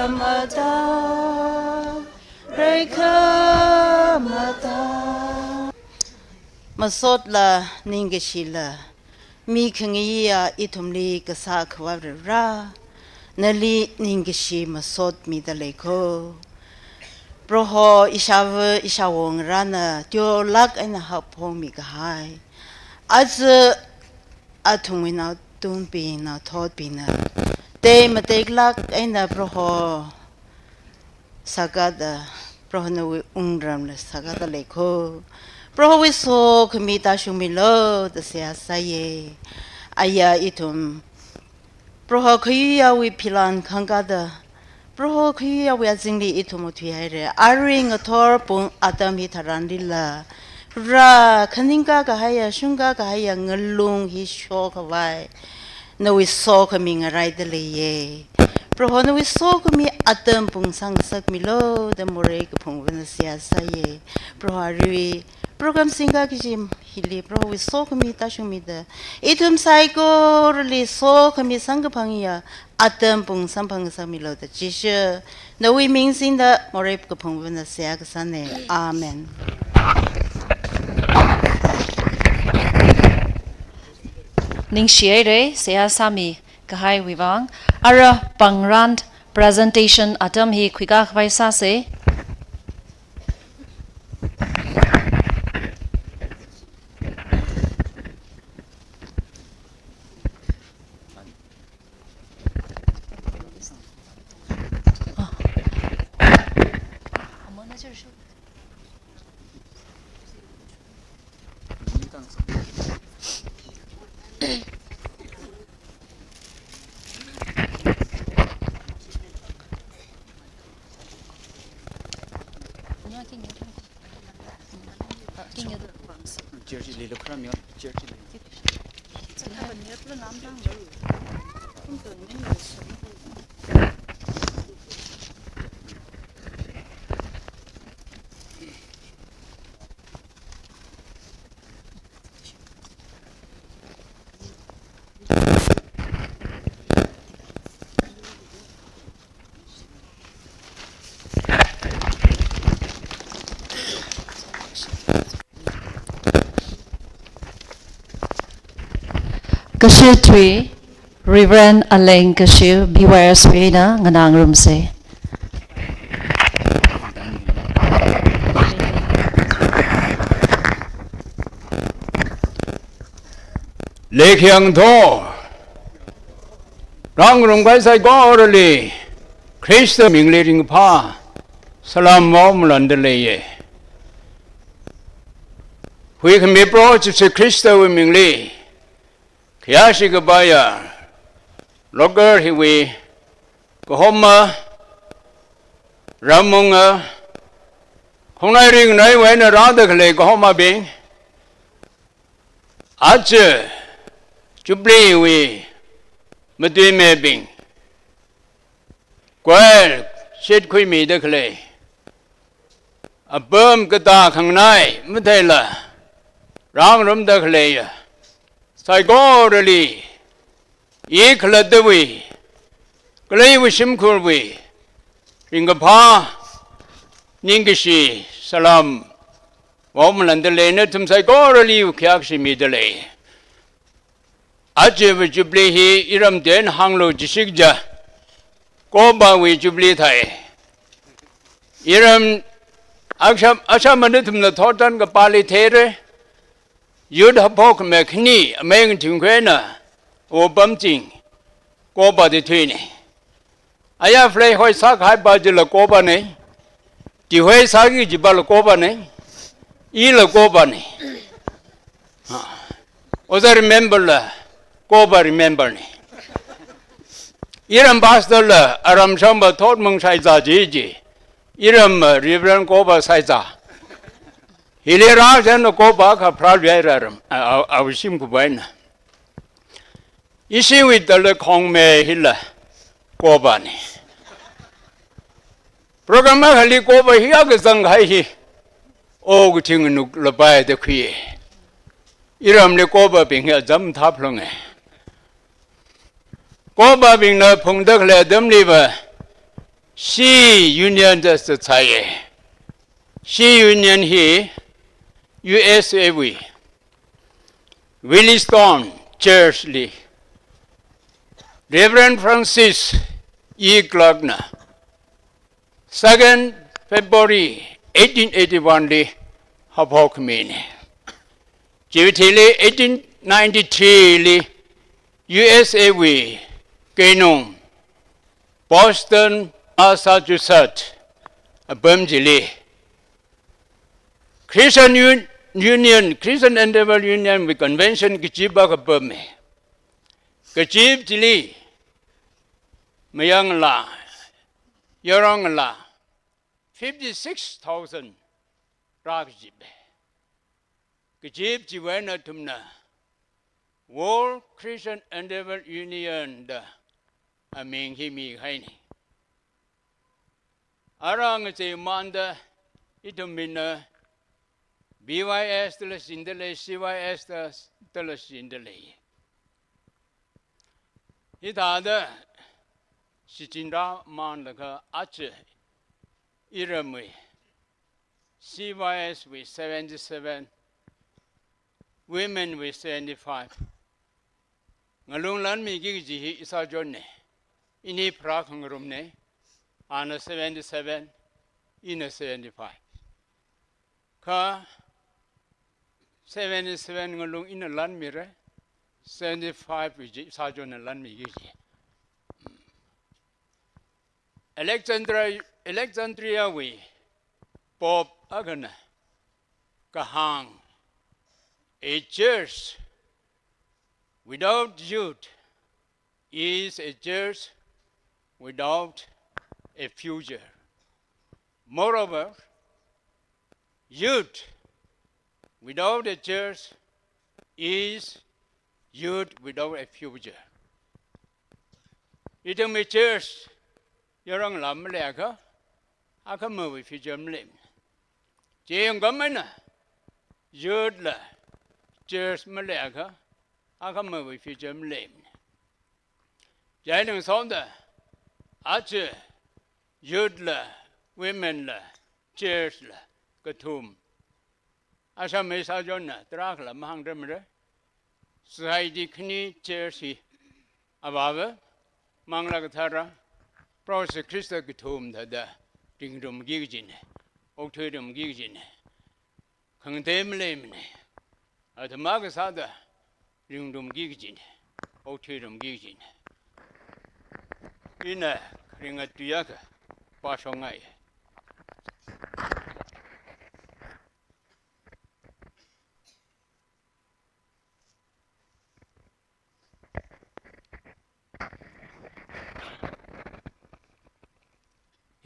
mata Reka mata Masot la ningshila Mi kangiya itumli kasak wavra Nali ningshi masot mi daleko Broho ishawong rana Tio lak aina hapong mi kahai Az atungwina tumpi na totpina Te mateglak aina broho Sagada Broho na ungram na sagada leko Broho wiso kumita shumilo Da siya saye Aya itum Broho kuyuya wi pilan kangada Broho kuyuya wi azingli itum utuyare Aring ator pung atam hitharan lila Ra kaninga kahaya shunga kahaya ngalung hisho kawai Na wi so kami ngaray daliye Broho na wi so kami atam pung sangsak milo Da muray kapung vanasya saye Broho arwi program singa kijim hili bro we so kami tashumida itum saikorali so kami sangpangiya atam pung sampang samilo da jisha na we mingsin da morep kapung vana siya kasane amen ningshiya re siya sami kahai wuivang ara pangrand presentation atam hi kwika khwai sa se Kashu 3, Reverend Alain Kashu, BYS eina nganang rumse. Lekyang to, rang rung bai saikorali, Krista mingling pa, salam mom landaleye. We can be brought to Krista with mingli. Kyashi kabaya, logger hiwi, kahoma, ramunga, kunai ring nai wen rada khalei kahoma bing, ache, Jubilee wi, madui me bing, kwel, shit kui mi de khalei, abum kata khang nai, mutela, rang rum de khalei. Saikorali, Yekladawi, Khalei Wishimkurwi, Ringapa, Ningishi, Salam, Womalandale, Nathum Saikorali, Kyakshi Midale. Ajev Jubilee, Iram Den Hanglo Jishigja, Koba wi Jubilee Thai. Iram Ashamanatum the Totan Kapali Tere. You'd have poke me knee, a man to Quena, or bumping, go by the twin. I have play hoi sak high by the Lacobane, the way sagi Jibalacobane, Ila Gobane. Was I remember la Goba remember me. Iram Bastala, Aram Shamba told Mung Saiza Gigi, Iram Reverend Goba Saiza. He lay around and go back a proud veteran. I was him to win. Ishiwui the Kong me hilla go bani. Program Hali go by here, Sang Hai. Oh, Ting Nuk Labai the Quay. Iram the Goba being a jump top long. Goba being a Pungdakle, them liver. She union that's the tie. She union here, USA we. Williston Church Lee. Reverend Francis E. Glogner. 2nd February 1881 Lee, Hapok Mini. Jubilee 1893 Lee, USA we. Kenong. Boston, Massachusetts, Jubilee. Christian Union, Christian Endeavor Union with Convention Kichiba Burme. Kachib Jili, Mayang La, Yorong La, 56,000 Rakjib. Kachib Jiwana Tumna, World Christian Endeavor Union, the Amei Himi Haini. Arang is a manda, itumina, BYS the Sindele, CYS the Sindele. Hitharan, Sichinda Mandaka Ache, Iramui, CYS with 77, women with 75. Ngalung lan mi gigi isa jonne, ini prakang rumne, ana 77, ina 75. Ka 77 ngalung ina lan mire, 75 wiji isa jonne lan mi gigi. Alexandria we, Bob Agana, Kahang, a church without youth is a church without a future. Moreover, youth without a church is youth without a future. Itong may church, yorong lam maleka, aka mawi future mlim. Jayong gamana, youth la, church maleka, aka mawi future mlim. Jayong sonda, ache, youth la, women la, church la, katum. Asa may sa jonna, trak la mahang demre, society kini church hi, ababa, mangla kathara, Prose Christa katum tada, dingdum gigijin, octodum gigijin, kangdem lemne, at magasada, dingdum gigijin, octodum gigijin. Ina, ringatuyaka, pasongai.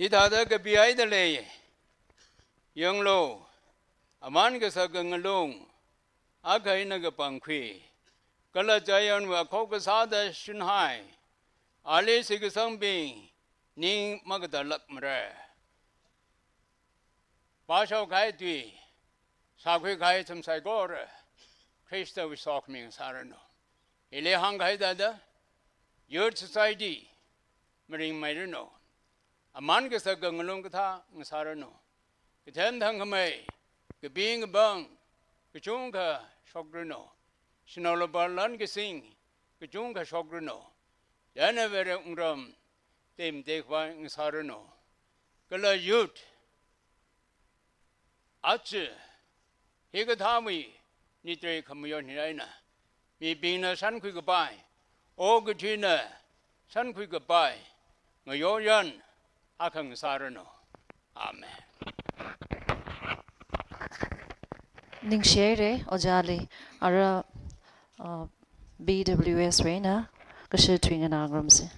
Hitharan ka biyay dalay, yung lo, aman ka sa gangalong, akay nagapangkwi, kalajayan wa kokasada shunhai, ali sigasambing, ning magdalak mre. Bashaw kay tui, sakwe kay tam saikora, Krista wisok ming sarano. Ilehang kay dada, youth society, maring mayrino. Aman ka sa gangalong kata ng sarano. Kitem Tangkhul, kabing bang, kachung ka shograno. Sinolabalan kasing, kachung ka shograno. Yan na vere ungram, tem dekwa ng sarano. Kala youth, ache, higatami, nitre kamayon hinayna. Bibing na san kuy gabay, o gatina, san kuy gabay. Ngayon yan, akang sarano. Amen. ningshiya ojali ara BWS rena kashe twinga nagramse.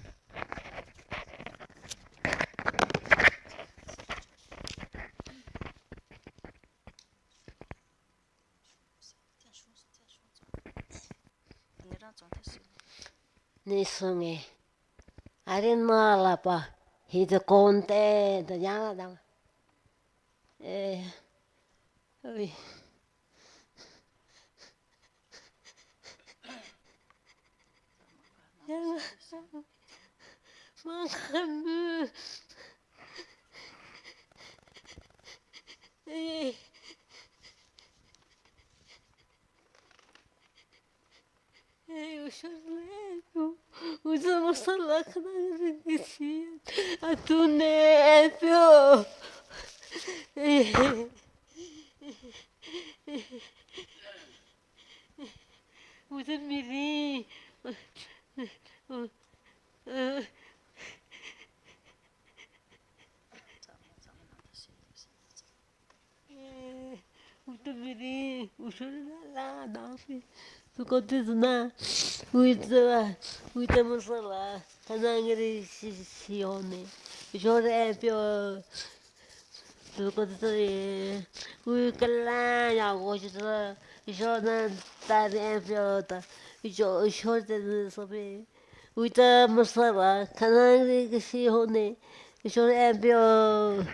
Nisungi, arin malapa. Hita konte da yang dang. Makan Usamos salak na ningshiya. Atun epyo. Usan miri. Usan miri. Usan la dafi. Tu contes na. Uita masala. Kanangri sione. Jore epyo. Tu contes kala ya gochita. Jona tari epyo ta. Jore sobe. Uita masala. Kanangri sione. Jore epyo.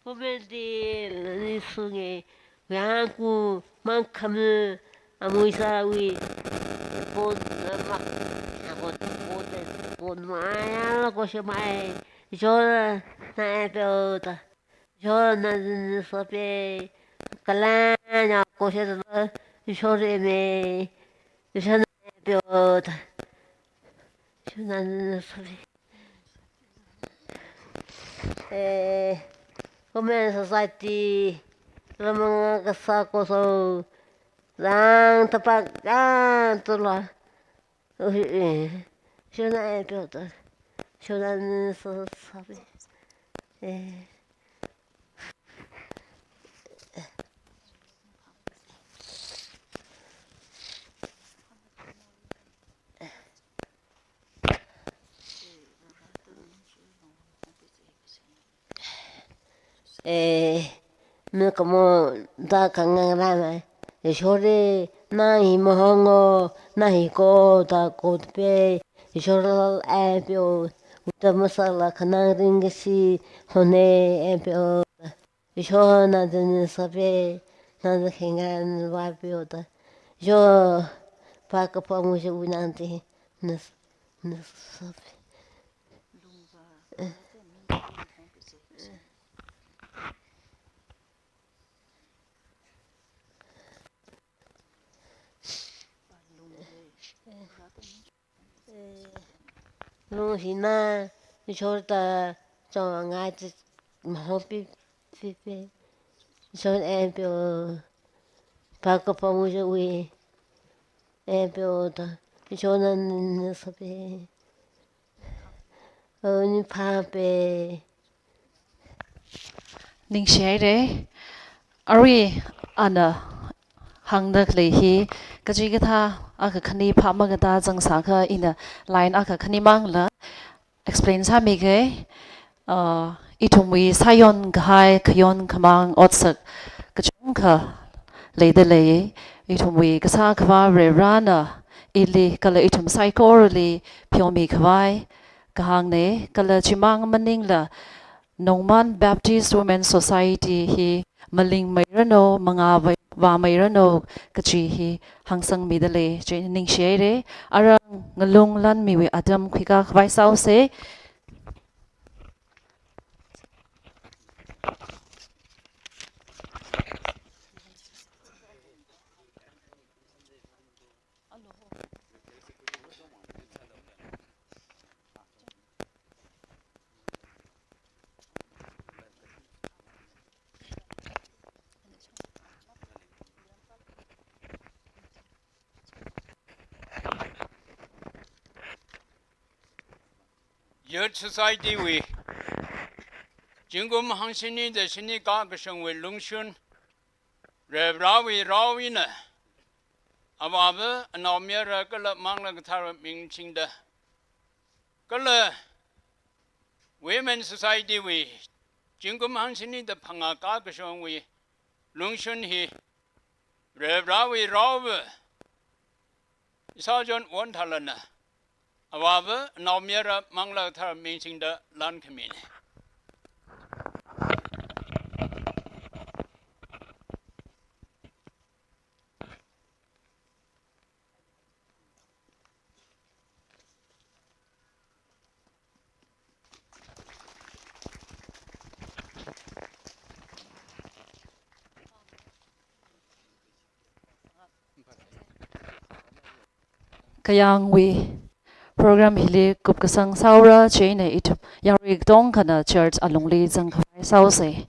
Pomenti nisung에 왜하고 만큼은 아무 이사위 본막 하고 본 마야 것이 마이 저는 나에도다 저는 소비 갈라냐 것이도 소리메 저는 배우다 저는 소리 Women Society là mga kasako so lang tapak to la siya na epyo siya na sabi no como da kangarana shore nahi mohongo nahi ko da kotpe shore epyo uta masala kanaring si hone epyo shona den sabe na hingan wapyo da yo paka pamu je winante nas sabe Nung hina shorta cho ngai mo pi short empio paka pamu je wi empio da shona sabe ni pape ningshiya ari ana hangda kleihi kajigata aka khani phama gata jangsa kha ina line aka khani mangla explain sa me ge itumwi sayon ghai khyon khamang otsak kachung kha leide lei itumwi kasa khwa re rana ili kala itum saikorali phyomi khwai kahang ne kala chimang maningla Nongman Baptist Women Society hi maling mayrano mga wa mayrano kachi hi hangsang midale je ningshiya re arang ngalung lan miwi atam khika khwai sau se Youth Society we Jingum Hangsini the Sini Gagashang with Lungshun Rawina Ababa and Omira Gala Mangla Yangmichingda Gala Women Society we Jingum Hangsini the Panga Gagashang we Lungshun he Rawi Sergeant Wontalana Awaba, Naumira, Mangla Yangmichingda Land Committee. kayang we program hili kup kasang saura chain it yarik dong kana church alongli jangkhai sause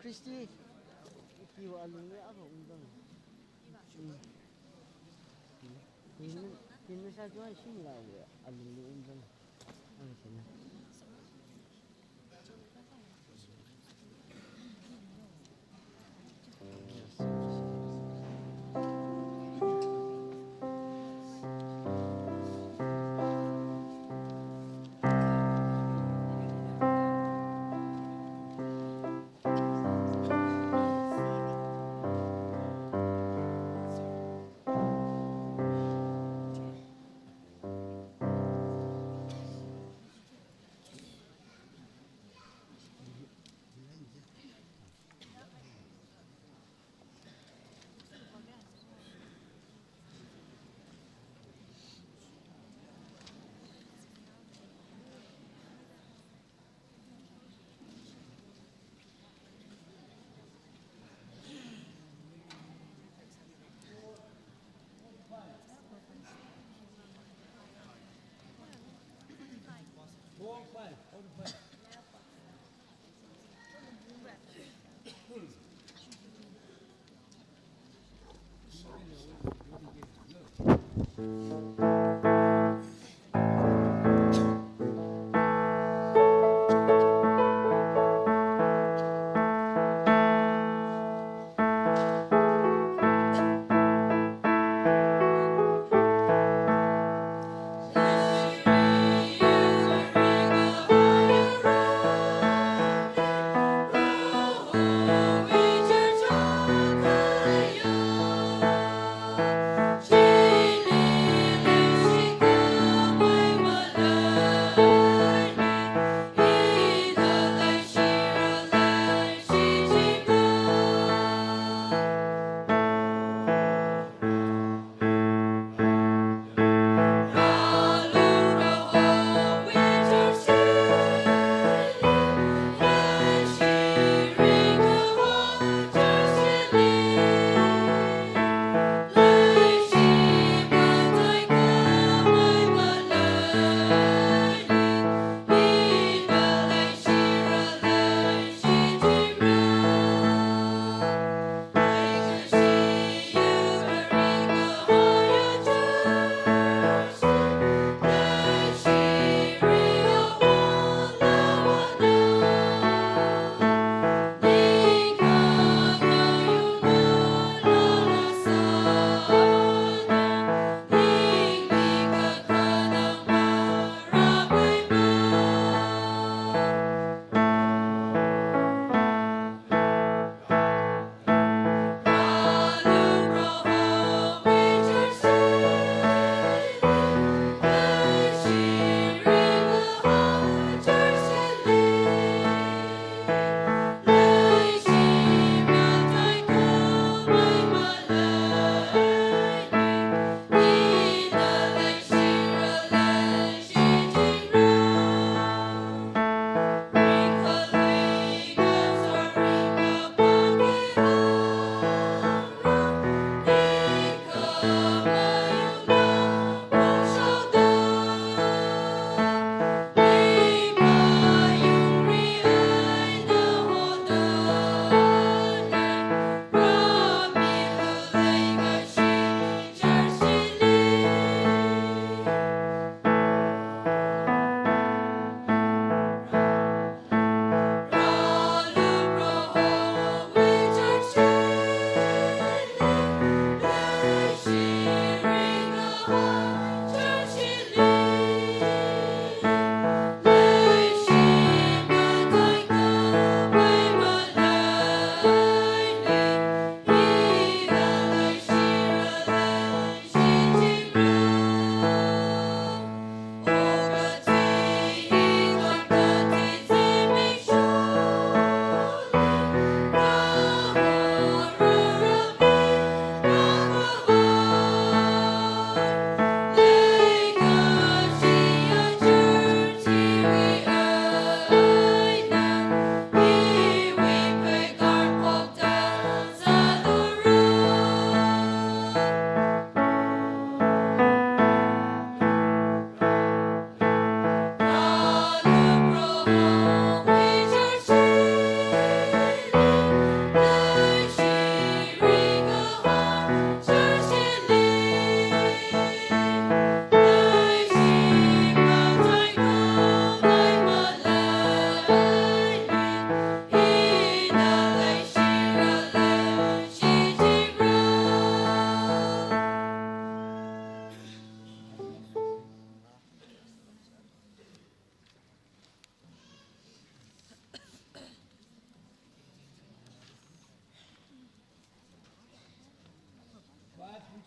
Christy, you are lonely. I don't know. Kini sa tuan sini lah, alumni undan. Sini.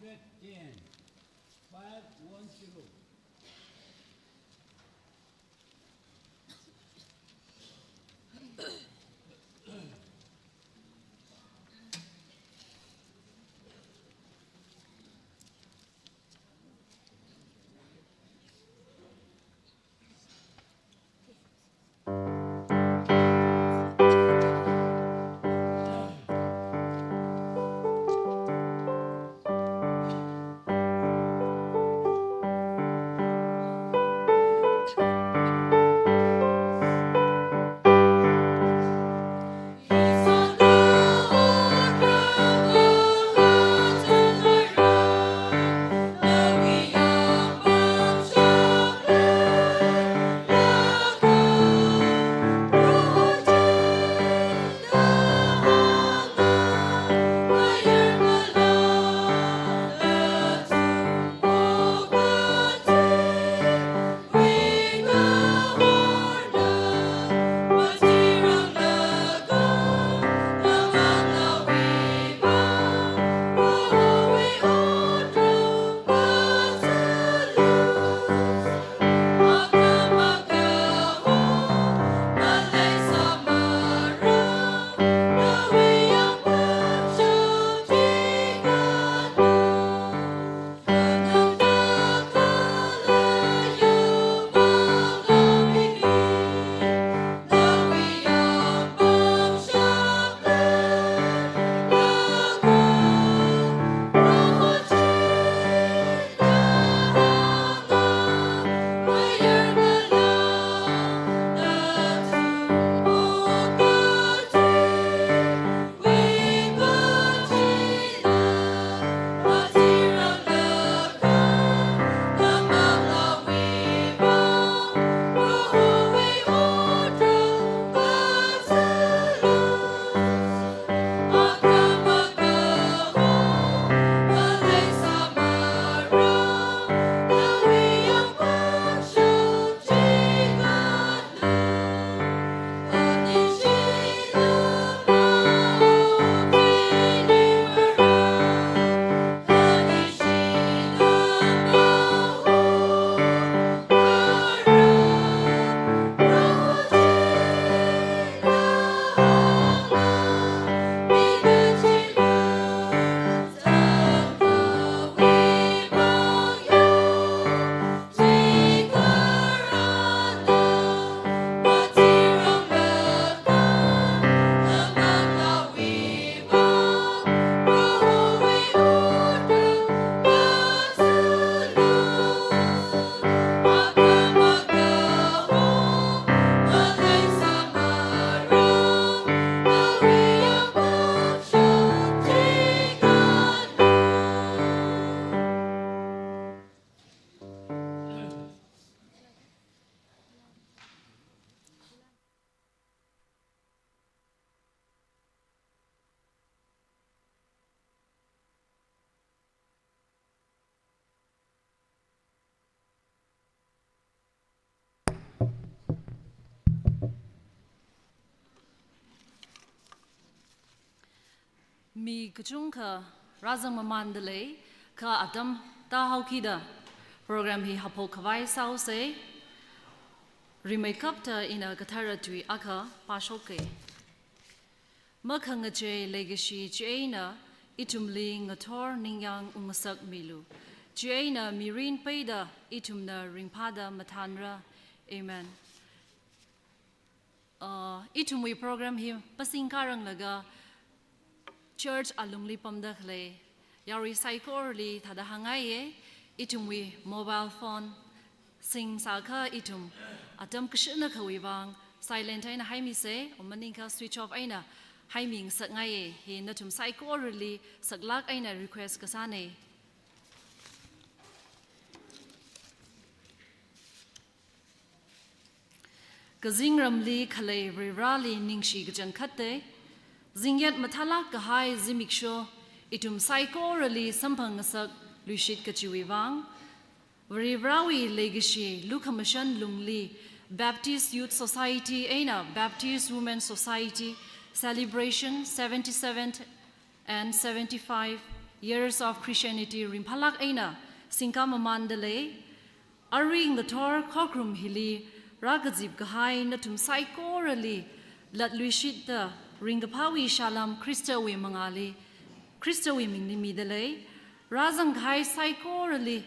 15. 510. Mi kachung ka razang mamandale ka atam ta haukida program hi hapol kawai sao se remakeup ta ina kataratui aka pashoke makhangache legacy eina itumli ngator ningyang ungasak milu eina mirin paida itumna ringpada mathanra amen itumwi program hi pasingkarang laga church alumni pamda khalei yari saikorali thada hangaye itumwi mobile phone sing saka itum atam kishna wuivang silent aina haimi se omaninka switch off aina haiming sakngaye he nathum saikorali salak aina request kasane Kazingramli khalei rirali ningshi gajankate Zingyat mathalak kahai zimiksho itum saikorali sampangasak lushit kachiwivang Varibrawi legacy lukamashan lungli Baptist Youth Society Eina Baptist Women Society celebration 77th and 75 years of Christianity rimphalak eina singka mamandale aring gator kokrum hili ragazib gahai natum saikorali latluishita ringapawi shalam Christawi mangali Christawi minimidale razang ghai saikorali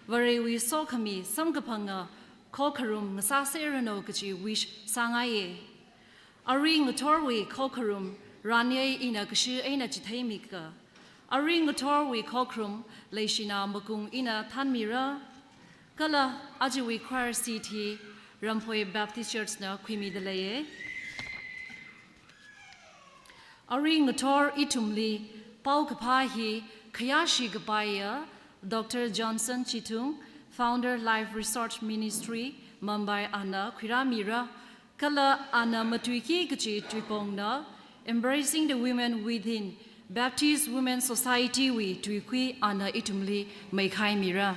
varewi sokami samgapanga kokarum ngasaserano kachi wish sangaye aring gatorwi kokarum ranye ina kashi eina chithaimika aring gatorwi kokrum leishina makung ina thanmira kala ajiwi choir city Rampoi Baptist Church na kwimi dalaye aring gator itumli pau kapahi kayashi gapaya Dr. Johnson Chitung founder Life Research Ministry Mumbai ana kwiramira kala ana matuiki kachi tripongna embracing the women within Baptist Women's Society we tuikwi ana itumli maikai mira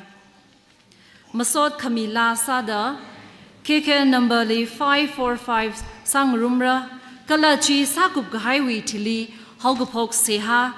Masod Kamila Sada KK number 545 Sangrumra Kalachi Sakup Highway Tili Haugapok Seha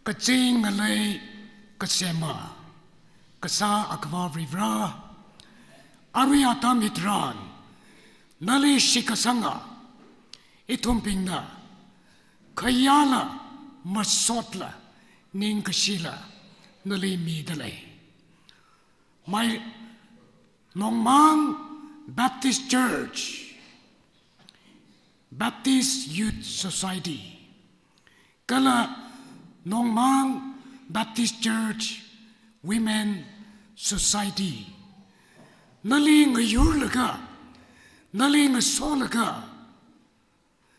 Kaching alay kasema kasa akwa rivra ari atam hitharan nali shikasanga itumpingna kayala masotla ningshiya nali midale my Nongman Baptist Church Baptist Youth Society kala Nongman Baptist Church Women Society naling ayurlaga naling asolaga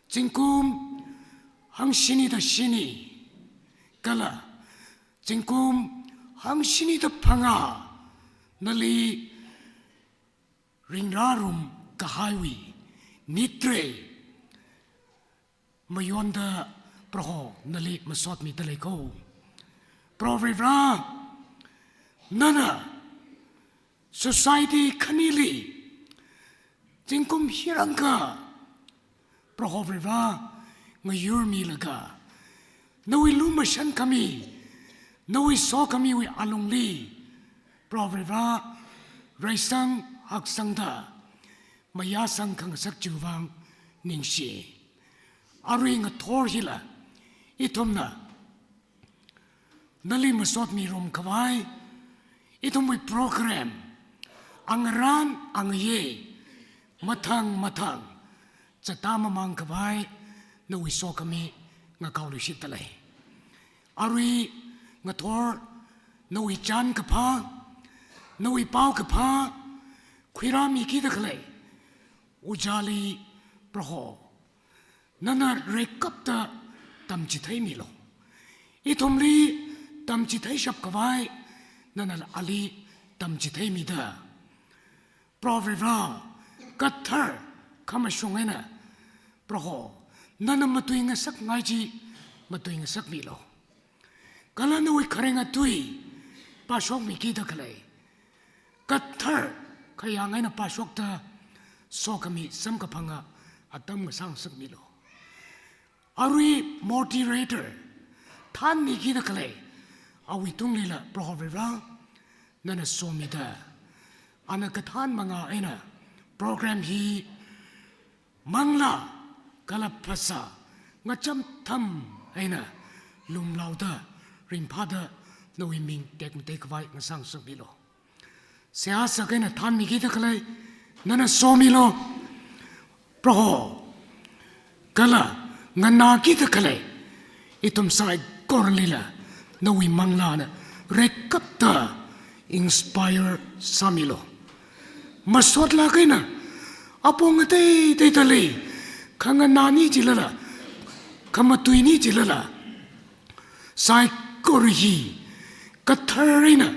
jingkum hang shini da shini kala jingkum hang shini da phanga nali ringrarum kahaiwi nitre mayonda Proho nali masot mi taleko Provrivra Nana Society Kanili Jingkum Hirangka Proho Vrivra Ngayur mi laga Nawi lumashan kami Nawi so kami wi alungli Provrivra Raisang Haksangda Mayasang kang sakjuvang ningshiya Aring a tor hila itumna nali masot mi rom kawai itum wi program angaran angye matang chatama mang kawai na wi so kami nga kaulu shitalay ari nga tor na wi chan kapa na wi pau kapa khwirami kidakhlay ujali proho nana rekapta tamchithai milo itumli tamchithai shap kawai nana ali tamchithai mida provrivra kathar kamashungena proho nana matuinga sak ngaiji matuinga sak milo kala na wi kharenga tui pasok miki da khalei kathar khayanga na pasok ta sokami samkapanga atam sang sak milo Ari moderator Tan Niki the Khalei Awi Tunglila Prohovira Nana Somida Anakatan Manga Eina Program Hi Mangla Kalapasa Ngacham Tam Eina Lum Lauda Rimpada noi ming tek vai ngasang sabilo sia sakai na than mi kita khalei nana somilo pro kala ngana kita khalei itum sai korlila noi mangla na rekapta inspire samilo masot la kaina apong te tali kanganani jilala kamatuini jilala saikorali katharina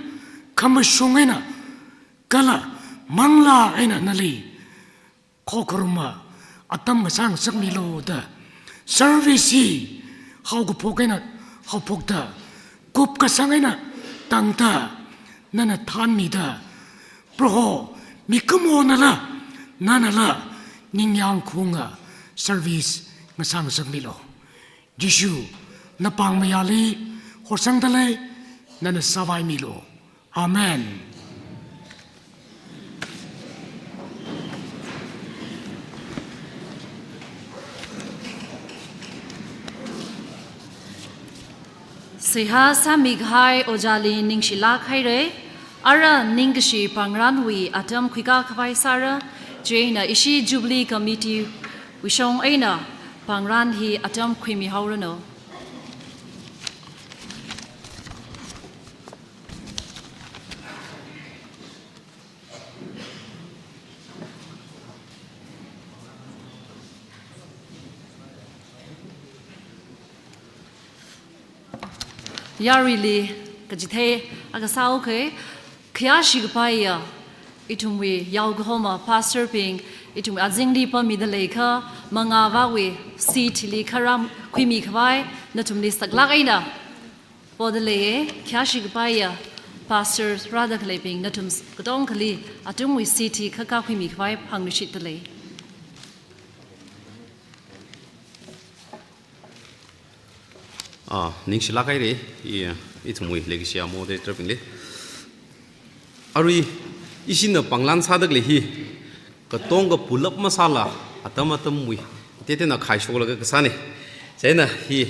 kamashungena kala mangla aina nali kokoruma atam masang sakmilo da service how go pokena how pokda kup kasangena tangta nana than mi da pro mikamo nala nanala ningyang kunga service masang sakmilo Jishu napang mayali horsang dalay nana savai milo amen. Siha sa mikhavai ojali ningshiya khaire ara ningshi pangran wi atam khika khawai sara jeina ishi Jubilee committee wishong eina pangran hi atam khimi haurano Yarili kajithe agasau ke kyashi gpaya itumwe yaugahoma pastor ping itumwe azingli pa midaleka mangawa we sitili kharam khimi khwai nathum ni saklak aina podale kyashi gpaya pastor rather khalei ping nathum katong khali atum we siti khaka khimi khwai phangnushit tale ningshiya kaire itumui legisia moderator pingle arui isina panglan sadak lehi katonga pulap masala atam mui tetena khaishol ga kasane chena hi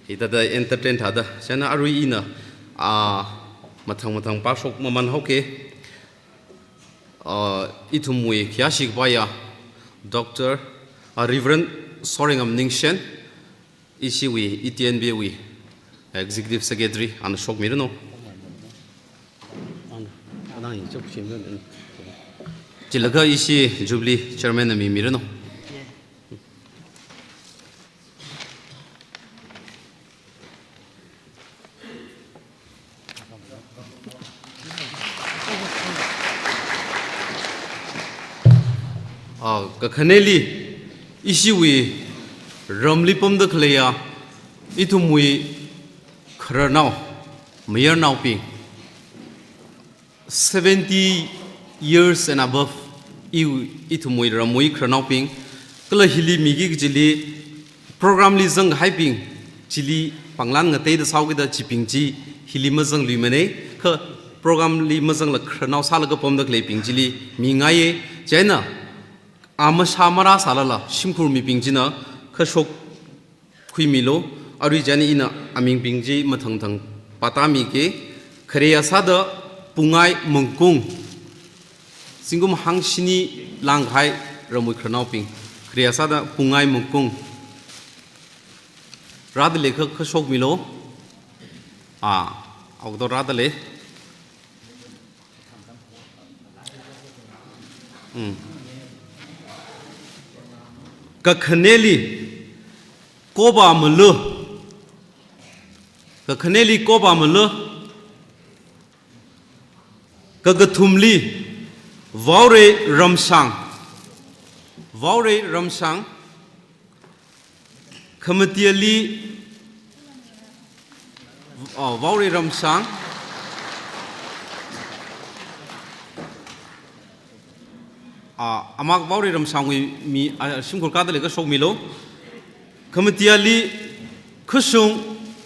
ida entertain thada chena arui ina mathang pasok maman hoke itumui khyashik baya Dr. Reverend Soringam Ningshiya ishiwui itnbwi executive secretary an shok mirno chilaga ishi Jubilee chairman mi mirno kakhaneli ishiwui ramlipam da khleya itumui kharanau mayor now ping 70 years and above itumui ramui kharanau ping kala hili migi jili program li jang hyping chili panglan ngate da saw da chiping chi hili mazang limane kha program li mazang la kharanau salaga pom da kleping chili mi ngaye chena ama shamara salala shimkur mi ping jina khashok khuimilo arui jani ina aming pingji mathang patami ke khreya sada pungai mungkung singum hangsini langhai ramui khrnau ping khreya sada pungai mungkung rad lekha khashok milo awdo radale kakhaneli koba mulu kakhaneli koba mulu kagathumli vaure ramsang khamatiali vaure ramsang amak vaure ramsang mi simkhur ka dale ka sok milo khamatiali khusung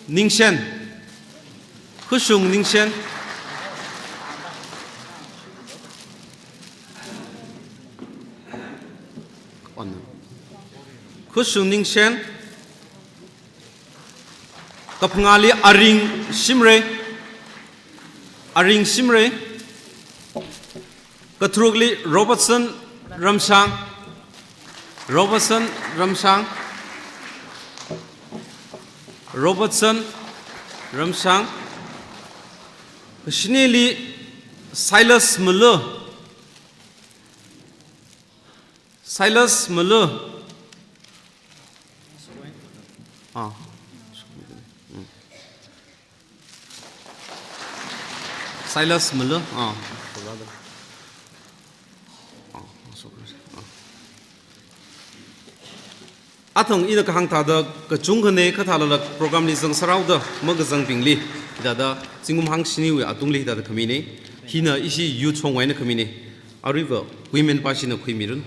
ningshiya khusung ningshiya kapngali aring simre Aring Simre, Katrugli Robertson Ramsang, Robertson Ramsang, Robertson Ramsang, Shineli Silas Muller, Silas Muller, Silas Muller, Athong ina kahang tada kachungkhane kathalala program ni jang sarauda magajang pingli dada singum hang sini we atungli dada khamine hina isi youth chongwaina khamine ariva women pasina khuimirun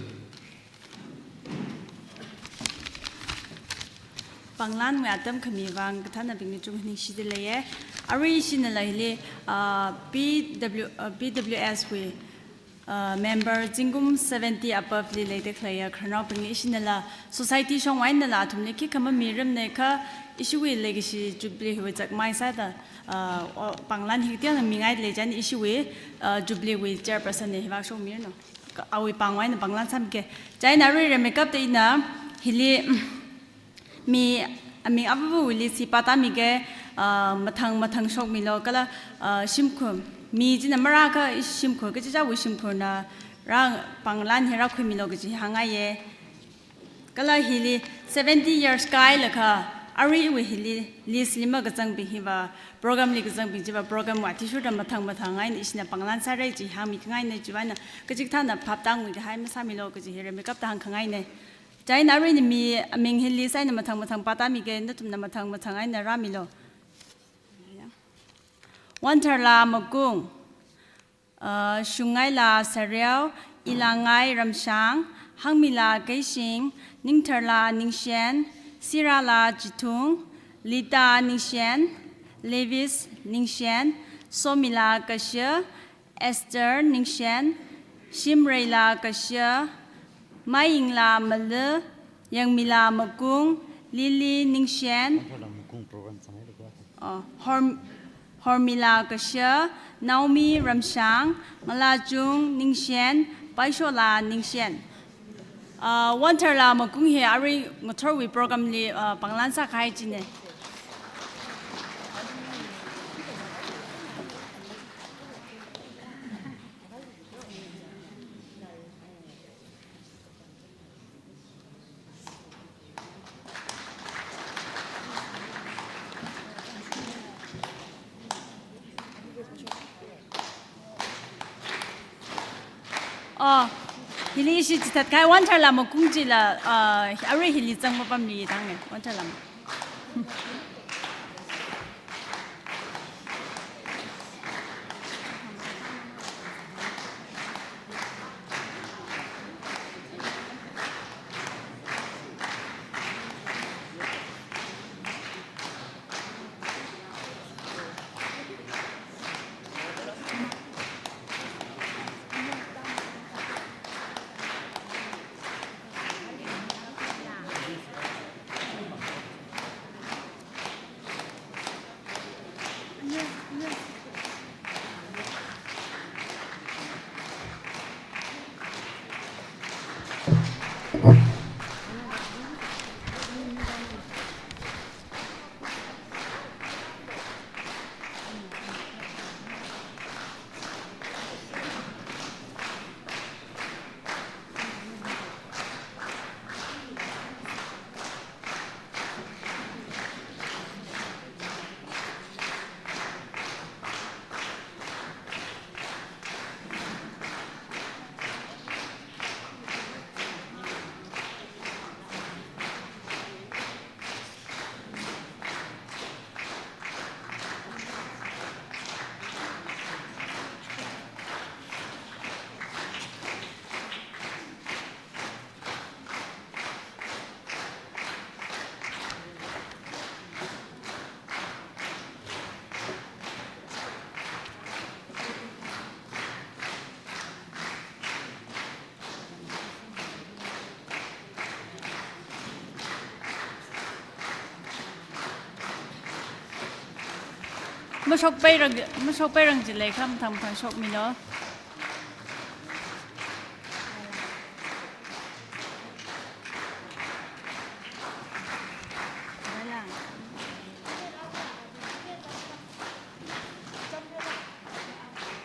Panglan we atam khamiwang kathana bingni chungni sidelaye ari sinalaile BWS we member jingum 70 above li late claya khana bing isinala society shong wain la thumne ki kama miram ne kha ishiwui legacy Jubilee we jak mai sa da panglan hitian mingai le jan ishiwui Jubilee we chairperson ne hiwa shong mir no awi pangwain panglan sam ke chai na re makeup te ina hili mi abu li si pata mi ke mathang shok mi lo kala simkhum mi jina maraka simkhur ke ja wi simkhur na rang panglan hera khumi lo ge hanga ye kala hili 70 years kai lakha ari wi hili list lima ga jang bi hiwa program li ga jang bi jiba program wa ti shu da mathang ai ni isna panglan sa rai ji ha mi ngai ne jiwana ke jik tha na phap tang wi ga hai ma sa mi lo ge here makeup ta hang khangai ne jai na ri ni mi ming hili sai na mathang pata mi ge na tum na mathang ai na ra mi lo Wantarla Magung, Shungaila Sariao, Ilangai Ramshang, Hangmila Geishing, Ningtarla Ningshiyan, Sirala Jitung, Lita Ningshiyan, Levis Ningshiyan, Somila Kashya, Esther Ningshiyan, Shimreila Kashya, Mayingla Male, Yangmila Magung, Lili Ningshiyan, Hormila Kashya, Naomi Ramshang, Malajung Ningshiyan, Baishola Ningshiyan. Wantarla Makung here, Ari Motorwi program li Panglansa Kaijine. Hili shi tat kai wantarla Makung jila Ari hili zang mapam li dange wantarla. mà sọc bay răng chỉ lấy khăm thầm thằng sọc mình đó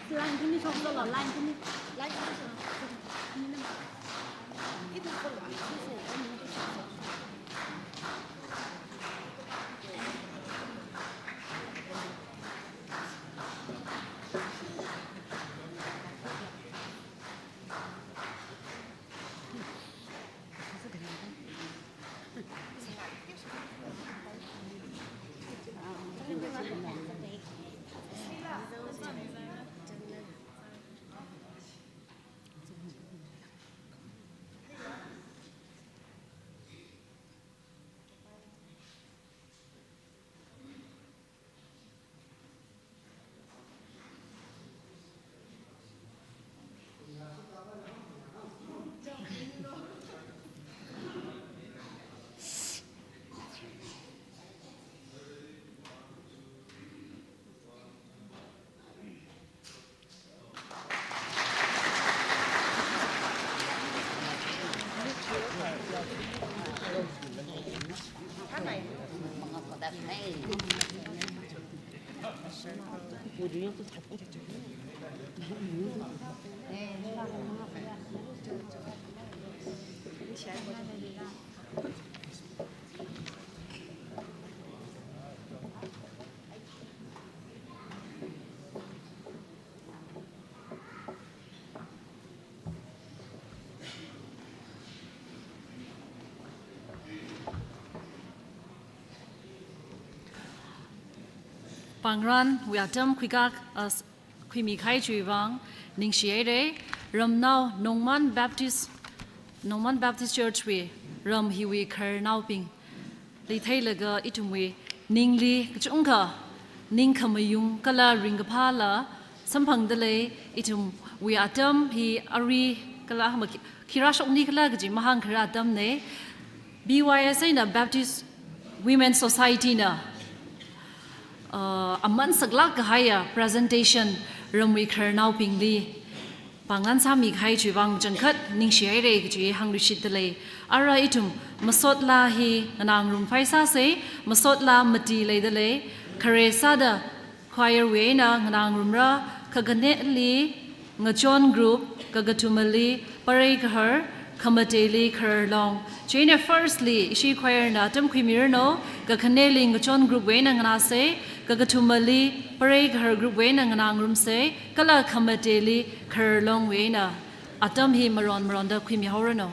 Lan cái này sọc đó là lan cái này Pangran, we atam kwikak as kwimikai wuivang ningshiya re ram now Nongman Baptist Church we ram hiwi khar now ping leithailaga itumwe ningli kchungka ningkhamayung kala ringaphala samphangdale itum we atam hi ari kala kirashokni kala gaji mahang khara atam ne BYS na Baptist Women's Society na aman saglak haya presentation ramwi khar now pingli pangan sami khai chuwang jangkhat ningshiya re ji hangrushit le ara itum masot la hi nang rum phaisa se masot la mati le dale khare sada choir we na nang rum ra khagane li ngachon group kagatumali pare khar khamateli khar long chine firstly ishi choir na tam khimir no gakhane li ngachon group we na ngana se kagatumali pare khar group we na ngang room se kala khamateli khar long we na atam hi maron da khimi horano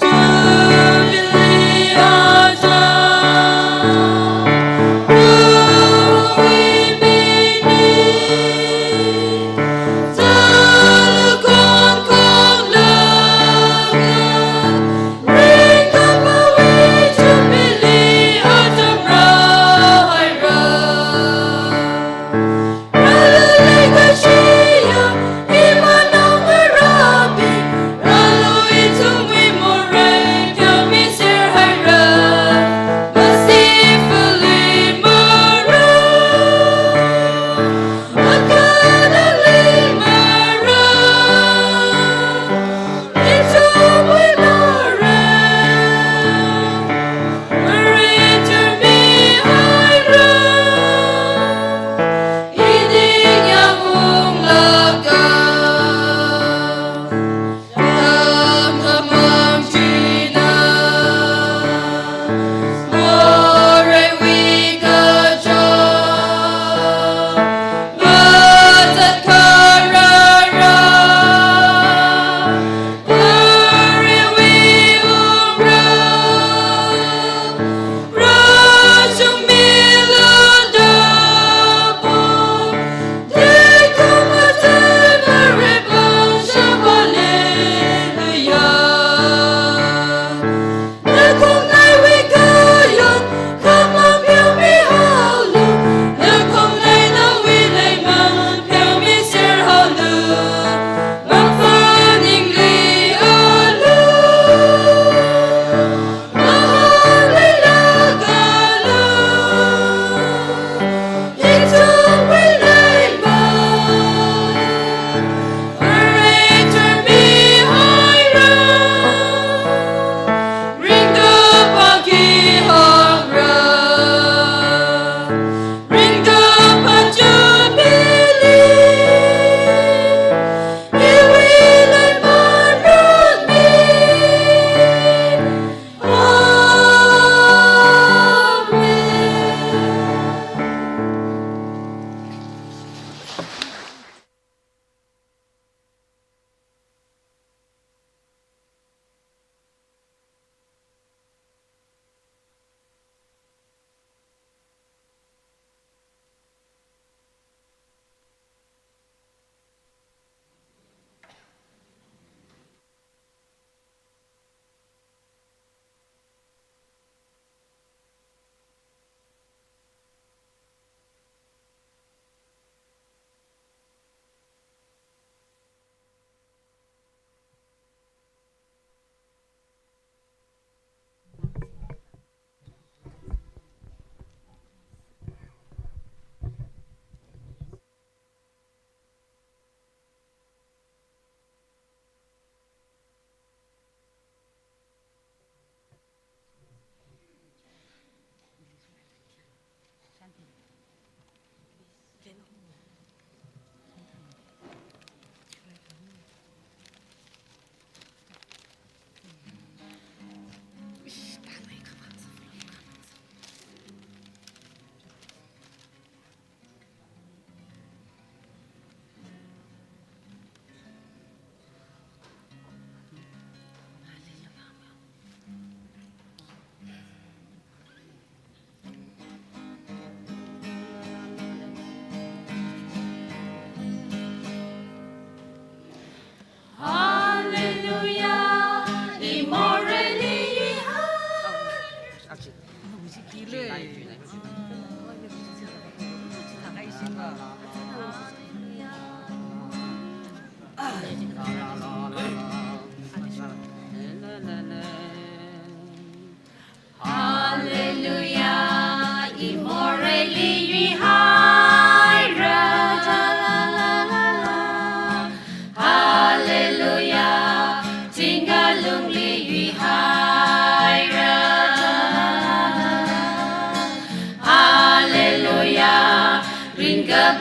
Tangkhul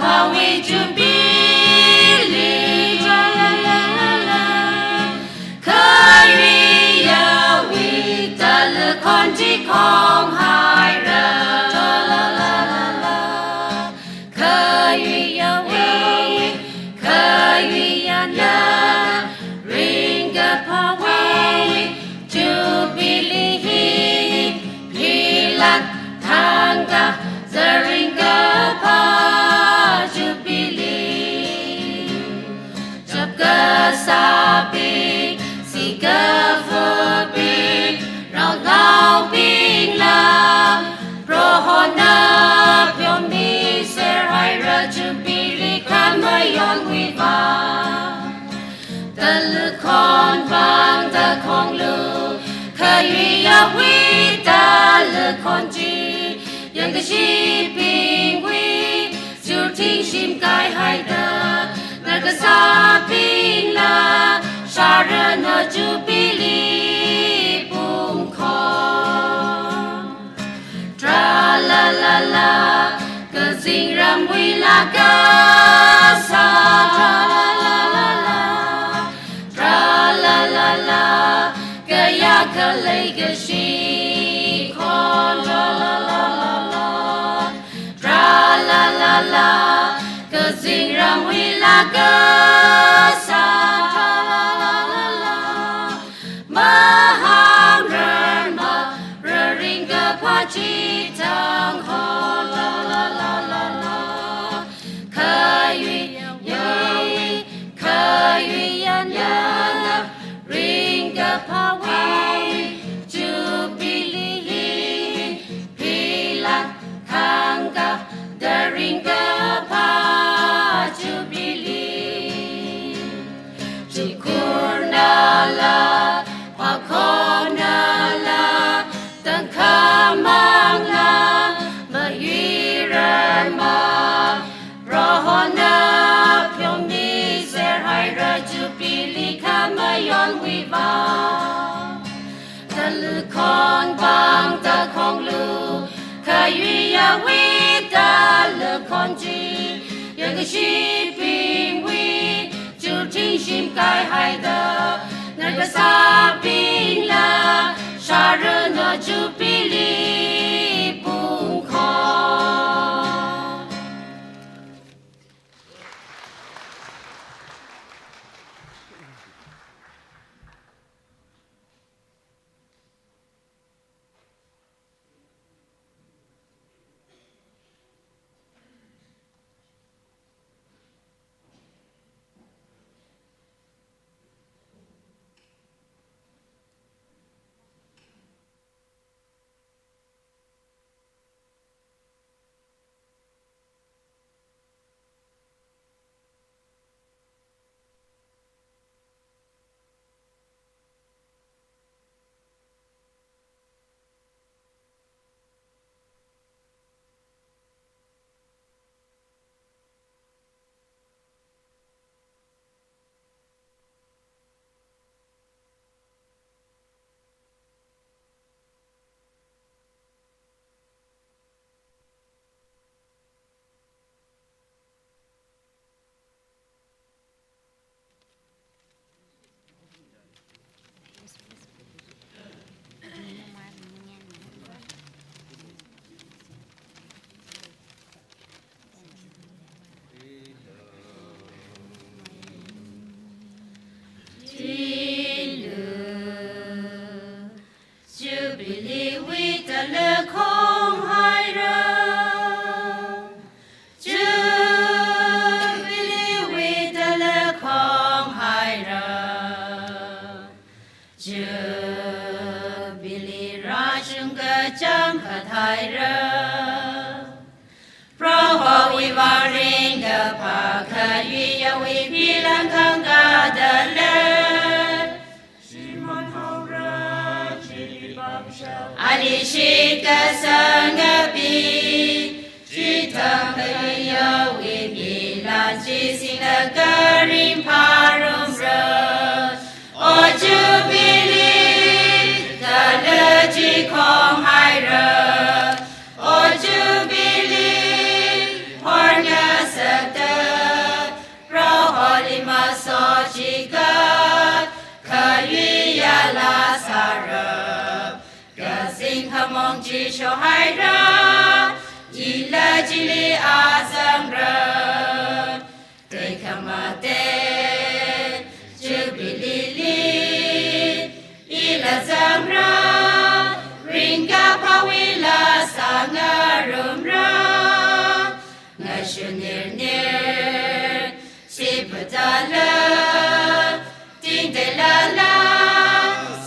pawi Jubilee la la la la Kari ya wi ta le kon ji kong hai ra la la la la Kari ya wi na ring a pawi Jubilee hilak thanga zaringa pa Jubilee Chapka sabi Sika fubi Rao lao bing la Prohona pyomi ser hai ra Jubilee kamayon wuivang Talu kon bang da kong lu Kayuya wi talu kon ji Yang shi ping wi Sur ting shim kai hai da Naga sa ping la Sharana Jubilee bung kon Tra la la la Ka zing ram wi la ka sa Tra la la la la Tra la la la Kayakha lei ka shi kon Tra la la la la Tra la la la Ka zing ram wi la ka sa Tra la la la la Mahang ran ma Raring ka pa chi Tangkhul la la la la la Kayui yan ring ka pa wi Jubilee hilak thanga ring ka pa Jubilee Chikurna la pakona la tangkamang la mahiran ma Rohona pyomi ser hai ra Jubilee kamayon wuivang Talu kon bang da kong lu Kayuya wi talu kon ji Yang shi ping wi Jur ting shim kai hai da Naga sa ping la Sharana Jubilee bung kon Jubilee with the le kong hai ra Jubilee with the le kong hai ra Jubilee rashungda jam hai ra Proho wuivang ring a pa kayuya wi bilang kang ga da le Alishika sangapi Chita kaya wibila Chisina karim parum ra O Jubilee Talaji kong hai ra O Jubilee Hornya sa 手海人，一了吉里阿僧人，对卡玛的 Jubilee， 一了僧人，ringga pawila sanga rumra， 我是年年西不达了，丁的啦啦，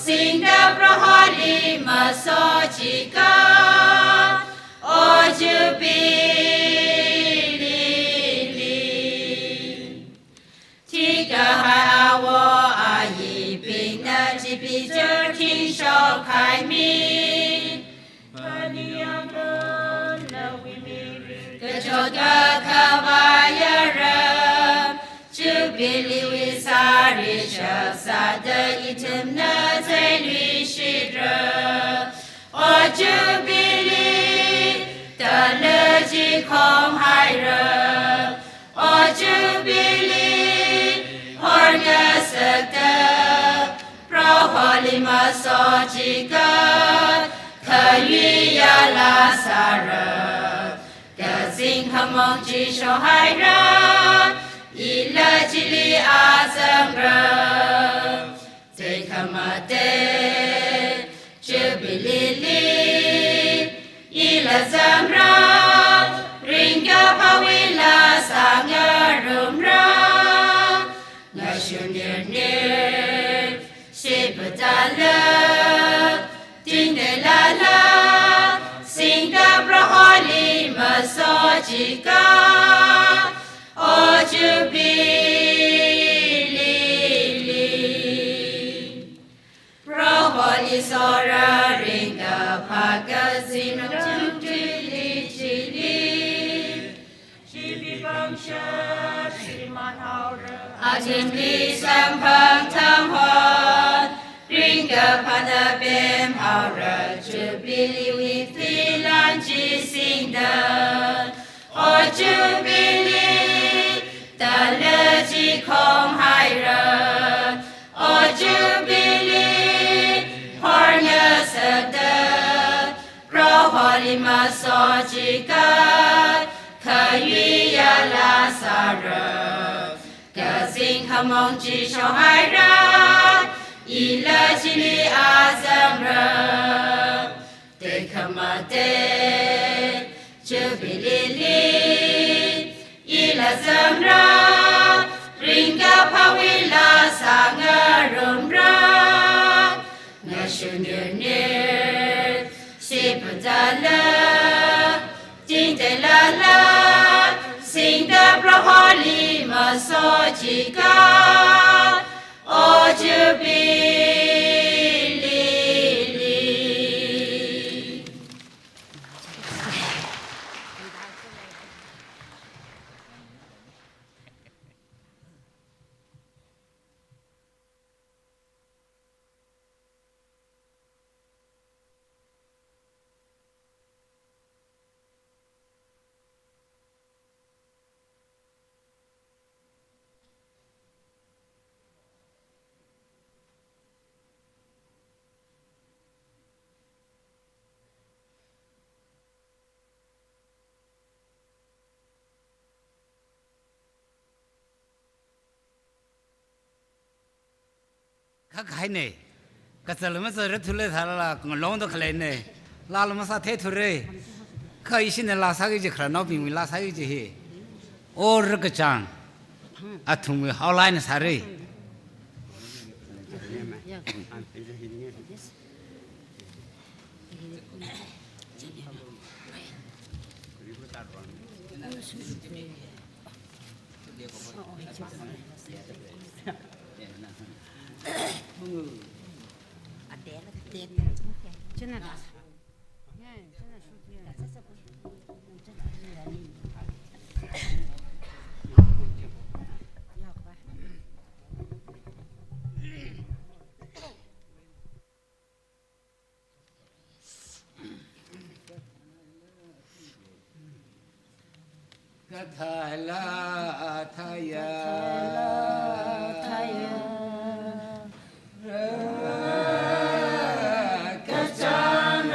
新的布哈里马索吉嘎，哦就比哩哩，提个海啊我阿姨病那几笔就听手开明，把你养个那为民，个就个可瓦呀人。Jubilee we sari shasada teamna在律师者，哦 Jubilee 的乐极空海人，哦 Jubilee 好个色的，pro holy ma so 几个，可与呀拉萨人，个心和梦举手海人。一了吉里阿僧人，最卡玛的 Jubilee， 一了僧人 ，ringga pawila sanga rumra， 我是年年西不达了，丁的啦啦，新的布哈里马索吉嘎。哦，就比哩哩，罗霍里索拉人个帕个心中就哩吉哩，吉比邦下是蛮好人，阿金比三旁汤欢，人个帕那边好人，就比哩为非蓝之心的，哦，就比哩。大乐极空海人，哦 Jubilee， 好个色的，pro holy ma so 几个，可与呀拉萨人，个心和梦举手海人，一了吉里阿僧人，对卡玛的 Jubilee。一了僧人 ，ringga pawila sanga rumra， 我是年年西不达了，丁的啦啦，新的布哈里马索吉嘎，哦就比哩哩。他开呢，可是我们这人出来他了，我弄到开来呢，拉了么啥太出来，可以现在拉啥个就看那边拉啥个就嘿，哦这个讲，啊同为好来呢啥嘞？真的。Katomtheilak thaya kacang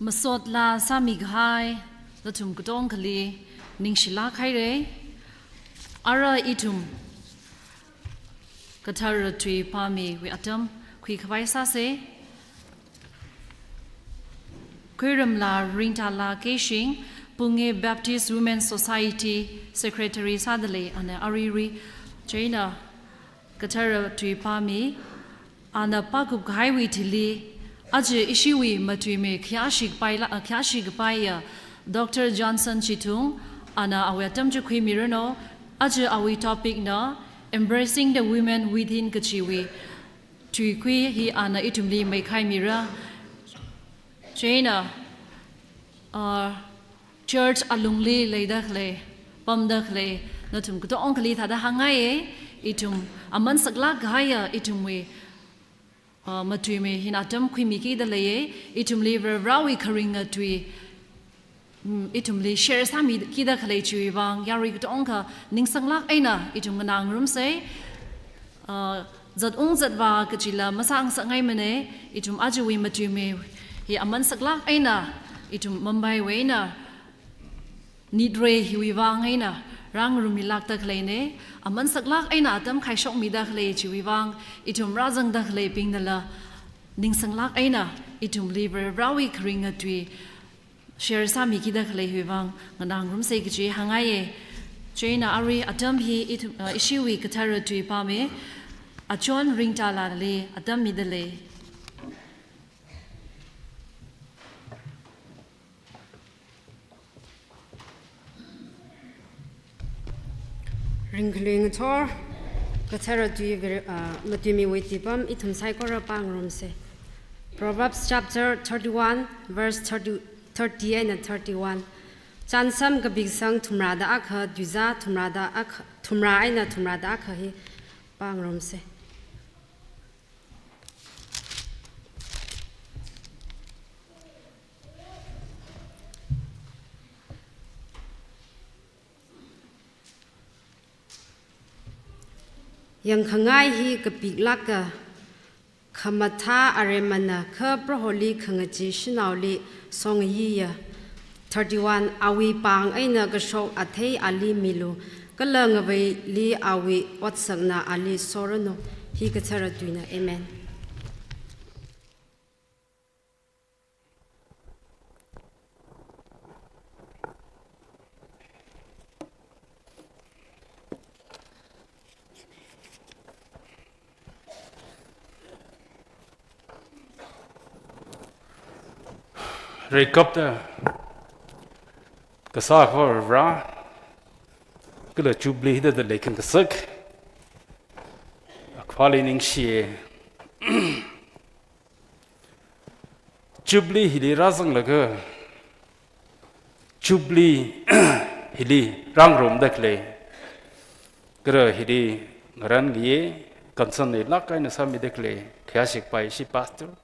Masot la sa mikhavai Nathum katomtheilak ningshiya khalei ara itum kathar tui pami we atam mikhavai sa se Kuiram la rintala keshing Punge Baptist Women's Society Secretary Sadale and Ariri China kathar tui pami ana pakup highway tili Aje ishiwui matui kayashik paya Dr. Johnson Chitung ana awatam jukui mirano aje awi topic na embracing the women within kachiwi tuikui hi ana itumli mekai mira China church alungli leidakle pamdakle nathum kuto onkali thada hangai itum aman sakla gaya itumwe matui me hinatam kwimiki da leye itumli rawi karinga tui itumli share sami kida khalei chui bang yari to onka ningsanglak eina itum nang rum se zat ba kachila masang sangai mane itum ajui matui me hi aman saklak eina itum mumbai weina นิดเรหิวิวังไอ้น่ะร่างรุมิลักตะเคลเนอามันสักลักไอ้น่ะตั้มไข่ชกมีตะเคลชิวิวังอิทุมราจังตะเคลปิงนั่นละนิ่งสังลักไอ้น่ะอิทุมลีเบอร์บราวิคริงตุยเชียร์สามีกิตะเคลหิวังงันดังรุมเซกิจีหังไงเจน่ะอารีอาตัมฮีอิชิวิกทารตุยปาเมachon ring tala le atam midale ring kling thor kathara tu matimi wetipam ithum saikora pangrom se Proverbs chapter 31 verse 30 and 31 chansam gabig sang thumrada akha duza thumrada akha thumra aina thumrada akha hi pangrom seยังขง่ายฮีกับปีกลักกะขมัทธาอะไรมันนะข้าพระโหลีขงจีชนาวลีสองยีย31อาวีปางไอ้น่ะกระโชกอัฐยอาลีมิลูก็เลิงเอาไว้ลีอาวีวัดสักนาอาลีโซรโนฮีกระเทระดุยนะเอเมนเรียกกับเด้อกษัตริย์ว่าร้าก็เลยจูบลีเด็ดเลยขึ้นกษัตริย์ควาลินิงเชียจูบลีฮิลีราซังเลยก็จูบลีฮิลีร่างรวมเด็กเลยก็เลยฮิลีรันกี้กันสันนิลักไอ้นั่นสามีเด็กเลยแค่สิบไปสิพาสต์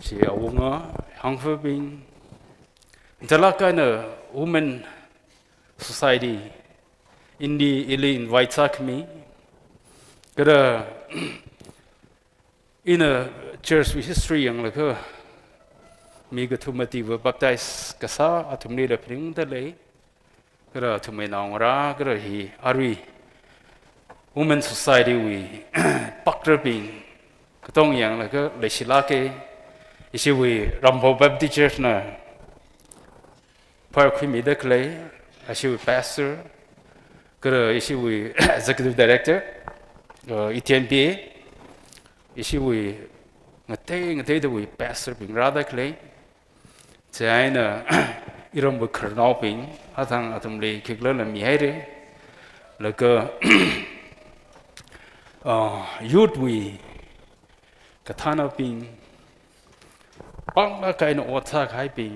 ชีเอาวงอ่ะฮังเฟบิงแต่ละกันเนี่ย women society อินดีอิลีนไวท์ซักมีก็ได้ in a church with history อย่างเลยก็มีกทุมติวบัพไตส์ก็ซาอัตุมนี่เด็กพิงเดเลยก็ได้ทุมไม่นองราก็ได้ฮีอารี women society วิปักระบิงก็ต้องอย่างเลยก็เลยศิลาเกishiwui rambo baptist church na par khimi de khlei ishiwui pastor kara ishiwui executive director etnpa ishiwui ngate de wi pastor bing ra de khlei chaina iram bu khrnau ping athang atum le khikla la mi hai re la ka youth wi kathana pingปังละใครนอดสักให้ปิง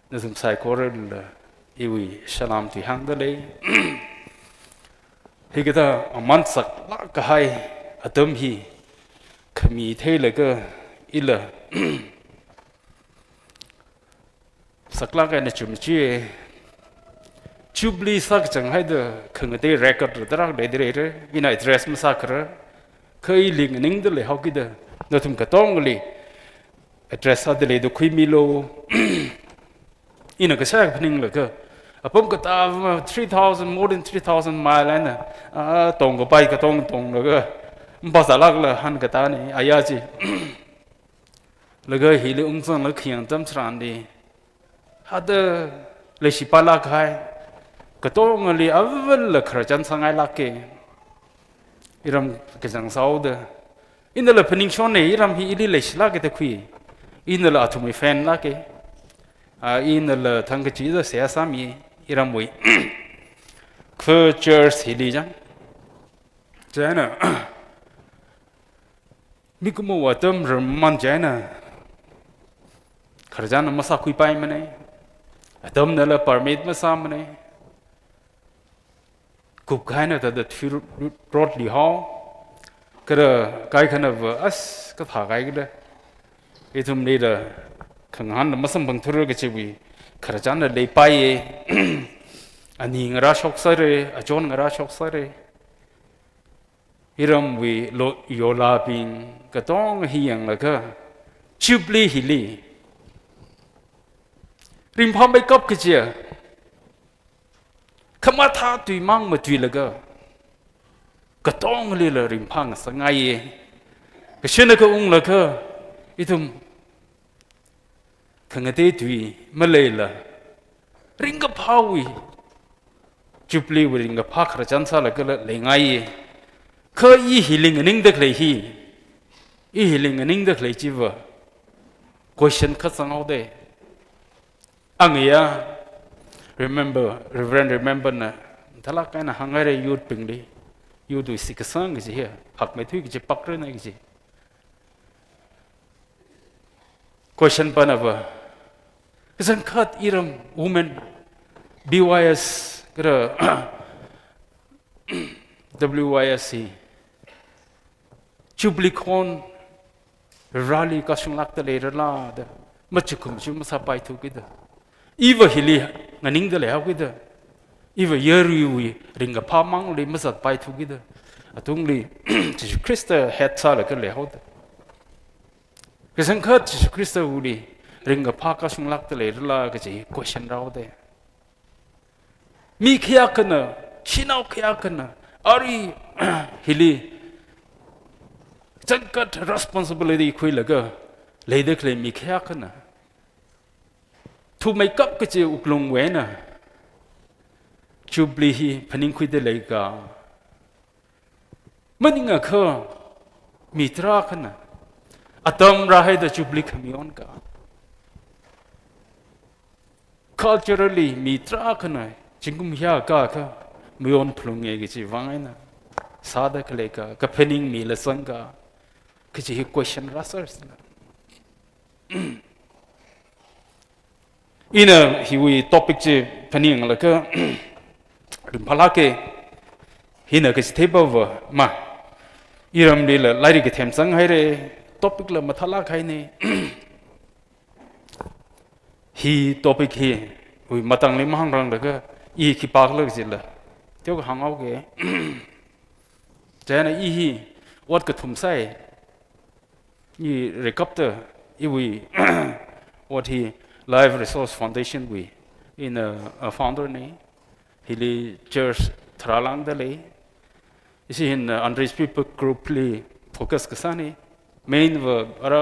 นั่นสงสัยก็เรื่องละอีวีฉลามที่หังได้เลยฮีก็ถ้ามันสักละก็ให้อาตมฮีขมีเทเลยก็อีละสักละก็ในจุดนี้จูบลีสักจังให้เด้อขังเตะเรคคอร์ดตรักได้เรื่อยๆวินัยเดรสมาสักครั้งเคยลิงนิ่งเดเลยเขาคิดเด้อนั่นทุ่มกระต้องเลยaddress อะไรดูคุยมิโลอินก็ใช่พนิ่งเลยก็ผมก็ตามมา3,000 more than 3,000 mile แล้วนะตรงก็ไปก็ตรงเลยก็ภาษาลักเลยหันก็ตานี่อายาจีแล้วก็ฮิลิสังแล้วเขียนจำสรานดีฮัดเลยสิปาลักให้ก็ต้องเลยเอาเวลเลยขจันสังไงลักเกอิรำก็จังสาวเด้ออินเดลพนิ่งชนเนี่ยอิรำฮิลิเลยสิลักก็ตะคุยอินเดลอาทุมิแฟนลักเกอินเดลทั้งกจีดเสียสามีอิรำมุยคือเจอร์ฮิลิจังเจ้าน่ะมีกุมว่าเติมรมันเจ้าน่ะขรจันมาสักคุยไปมันเนี่ยเติมนั่นแหละ permit มาซ้ำมันเนี่ยกุบกันน่ะแต่เด็ดฟิรถลีฮาวก็เลยใครขนาดว่าก็ถ่ายใครก็ได้ไอ้ทุ่มนี่เด้อขังหันมาสัมพันธ์ธุรกิจวิขรจันน่ะเลยไปอันนี้งราชกษาเลยอาจารย์งราชกษาเลยฮิรัมวิโลโยลาปิงก็ต้องเฮียงแล้วก็จูบลีฮิลีริมพอมไปกบกเจีย ขมาท่าตุยมั่งมาตุยละก็ต้องเลยละริมพังสังไงก็เช่นก็องละก็อีทุมขังเตตุยมาเลยละริงกับพาวิจุบลีวริงกับพักระจันซาละก็เลยไงก็อีฮิลิงนิ่งเด็กเลยฮีอีฮิลิงนิ่งเด็กเลยจีวะ question ขัดสังเอาเดอังเอีย remember นะถ้าละกันนะหังไงเลยยูดปิงดียูดูสิกสังกิจเฮียพักไม่ทุยกิจปักเรื่องกิจ question ปนว่าสังขัดอีรำ women BYS ก็ WYS Jubilee con rally ก็ช่วงลักตะเลรลาดมาจุกมจุมาสบายทุกิดอีวะฮิลีงันนิงเดลเอากิดอีวะเยรีวีริงกับพามังลีมาสบายทุกิดตุงลีจิคริสต์เฮดซาลก็เลยเอาดก็สังขัดจิคริสต์วูลีริงกับพาก็ช่วงลักตะเลรลาก็จะ question เราเดมีขยะกันนะชินเอาขยะกันนะอารีฮิลีจังกัด responsibility คุยแล้วก็เลยเด็กเลยมีขยะกันนะทุกไม่กับก็จะอุกลงเวนะจูบลีฮีพนิงคุยได้เลยก็มันยังไงก็มีตรากันนะอาตมราให้ได้จูบลีขมิออนก็ culturally มีตรากันนะจิงกุมยาก็มีอนพลุงเองจีวังไงนะสาดักเลยก็เพนิงมีละสังก็จะ question รัสร์สนะอีน่ะฮิวี topic จีเพนิงละก็ริมพลาเกฮิน่ะก็จะเทปว่ามาอีรำดีละไล่ดิกเทมสังให้เลย topic ละมาทลากให้เนี่ยฮี topic ฮีวิมาตั้งลิมหังรังละก็อีขี้ปากเลิกจิละเจ้าก็หังเอาเกะแต่ในอีฮีวัดกระทุ่มไส้อีเรคัปเตอร์อีวีวัดฮี Live Resource Foundation วีอินfounder นี่ฮิลีเจอร์ทราลังเดลีอีสินunreached people group ลีโฟกัสกันซะนี่ main ว่าอะไร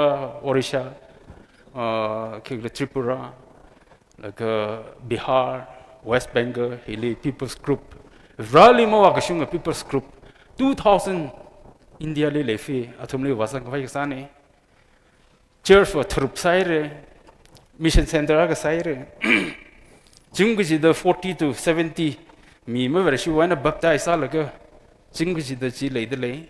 โอริชาคือทริปุระแล้วก็บิฮาร์ West Bengal, Hilly People's Group. Rally mo akashunga People's Group. 2000 India le lefi atumli wasang kafai kasani. Church for troop saire, mission center aga saire. Jinguji the 40 to 70 mi me vera shi wana baptize alaga. Jinguji the ji le de le.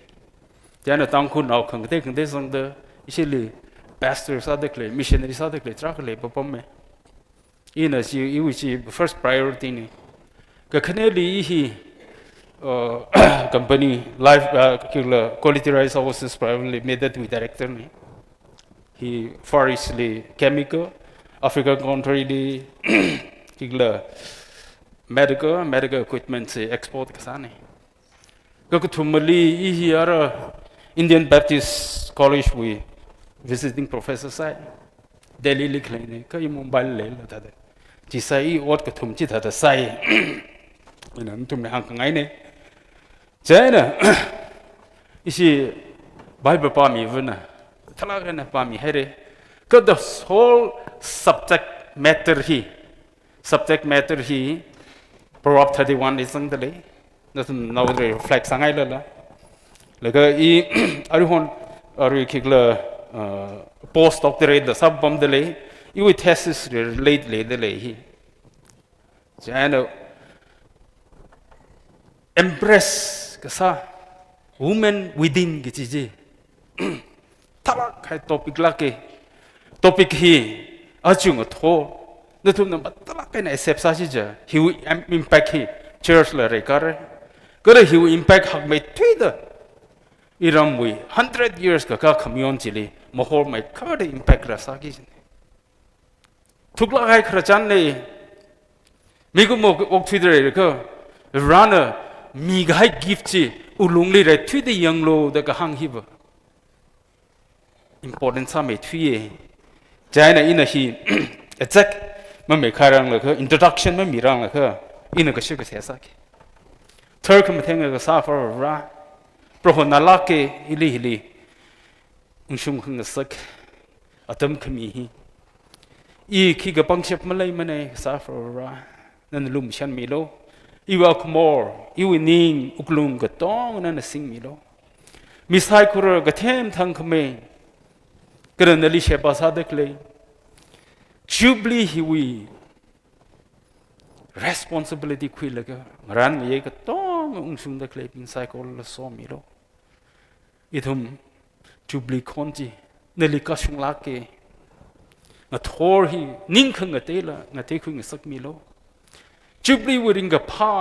Jana tangkhul nau khang de sang de ishili pastors adekle missionaries adekle trakle papome. Ina si iwi first priority ni. Kakhaneli hi company life quality rice services primarily made that with director ni. He Far Eastly chemical, Africa country kigla medical equipment se export kasani. Kakutumali hi ara Indian Baptist College we visiting professor sai Delhi likhne ka Mumbai le la ta de ji sai what ka thum chi tha da sai ina tum ne hang ngai ne jaina isi Bible pa mi vuna thala ga na pa mi here ka the whole subject matter hi Proverb 31 is sang dele Nathum now reflect sangai la laga I arihon ari kigla postdoctorate the sub bomb delay you thesis relate le delay hi jana embrace kasa women within giji tala kai topic lake topic hi achung tho Nathum na tala kai na accept sa ja he will impact hi church la rekar kare he will impact hak mai thuida iramwi 100 years ka community li mahor mai kar impact ra sa gi thukla gai khrachan le migu mo ok thuide ka rana mi gai gift chi ulung li re thuide yang lo da ka hang hi ba important sa mai thuye jaina ina hi exact ma me kharang la ka introduction ma mi rang la ka ina ka shika se sak third ka mathenga ka sa for ra pro na la ke hili ungshum khang sak atam khami hi I ki ga pangshep malai mane sa for ra nan lum shan mi lo I walk more I winning uklum ga tong nan sing mi lo misai kur ga them thang khame kran ali shepa sa de klei Jubilee hiwi responsibility kwilaga ran ye ka tong ungsung da klei pin saikorala so mi lo ithum Jubilee konji neli ka shung la ke na thor hi ning khang ga te la na te khu ng sak mi lo Jubilee wering ga pha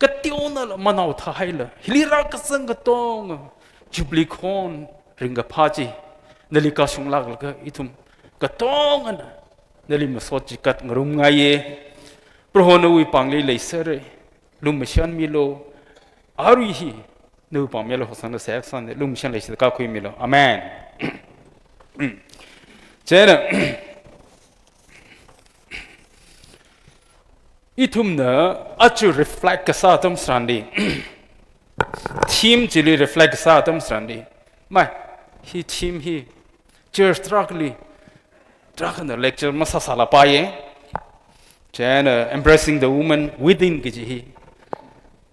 ka tiona la manau tha hai la hilira ka sang ga tong Jubilee kon ring ga pha ji neli ka shung la ga ithum ka tong ana neli ma so ji kat ngarum nga ye prohona wi pangle le sere lum shan mi lo ari hi no pa me lo hosan sa san lum shan le ka khu mi lo amen Jena itumna achu reflect ka sa tam strandi team jili reflect sa tam strandi mai hi team hi church struggle Drakan lecture masa sala paye Jena embracing the woman within kiji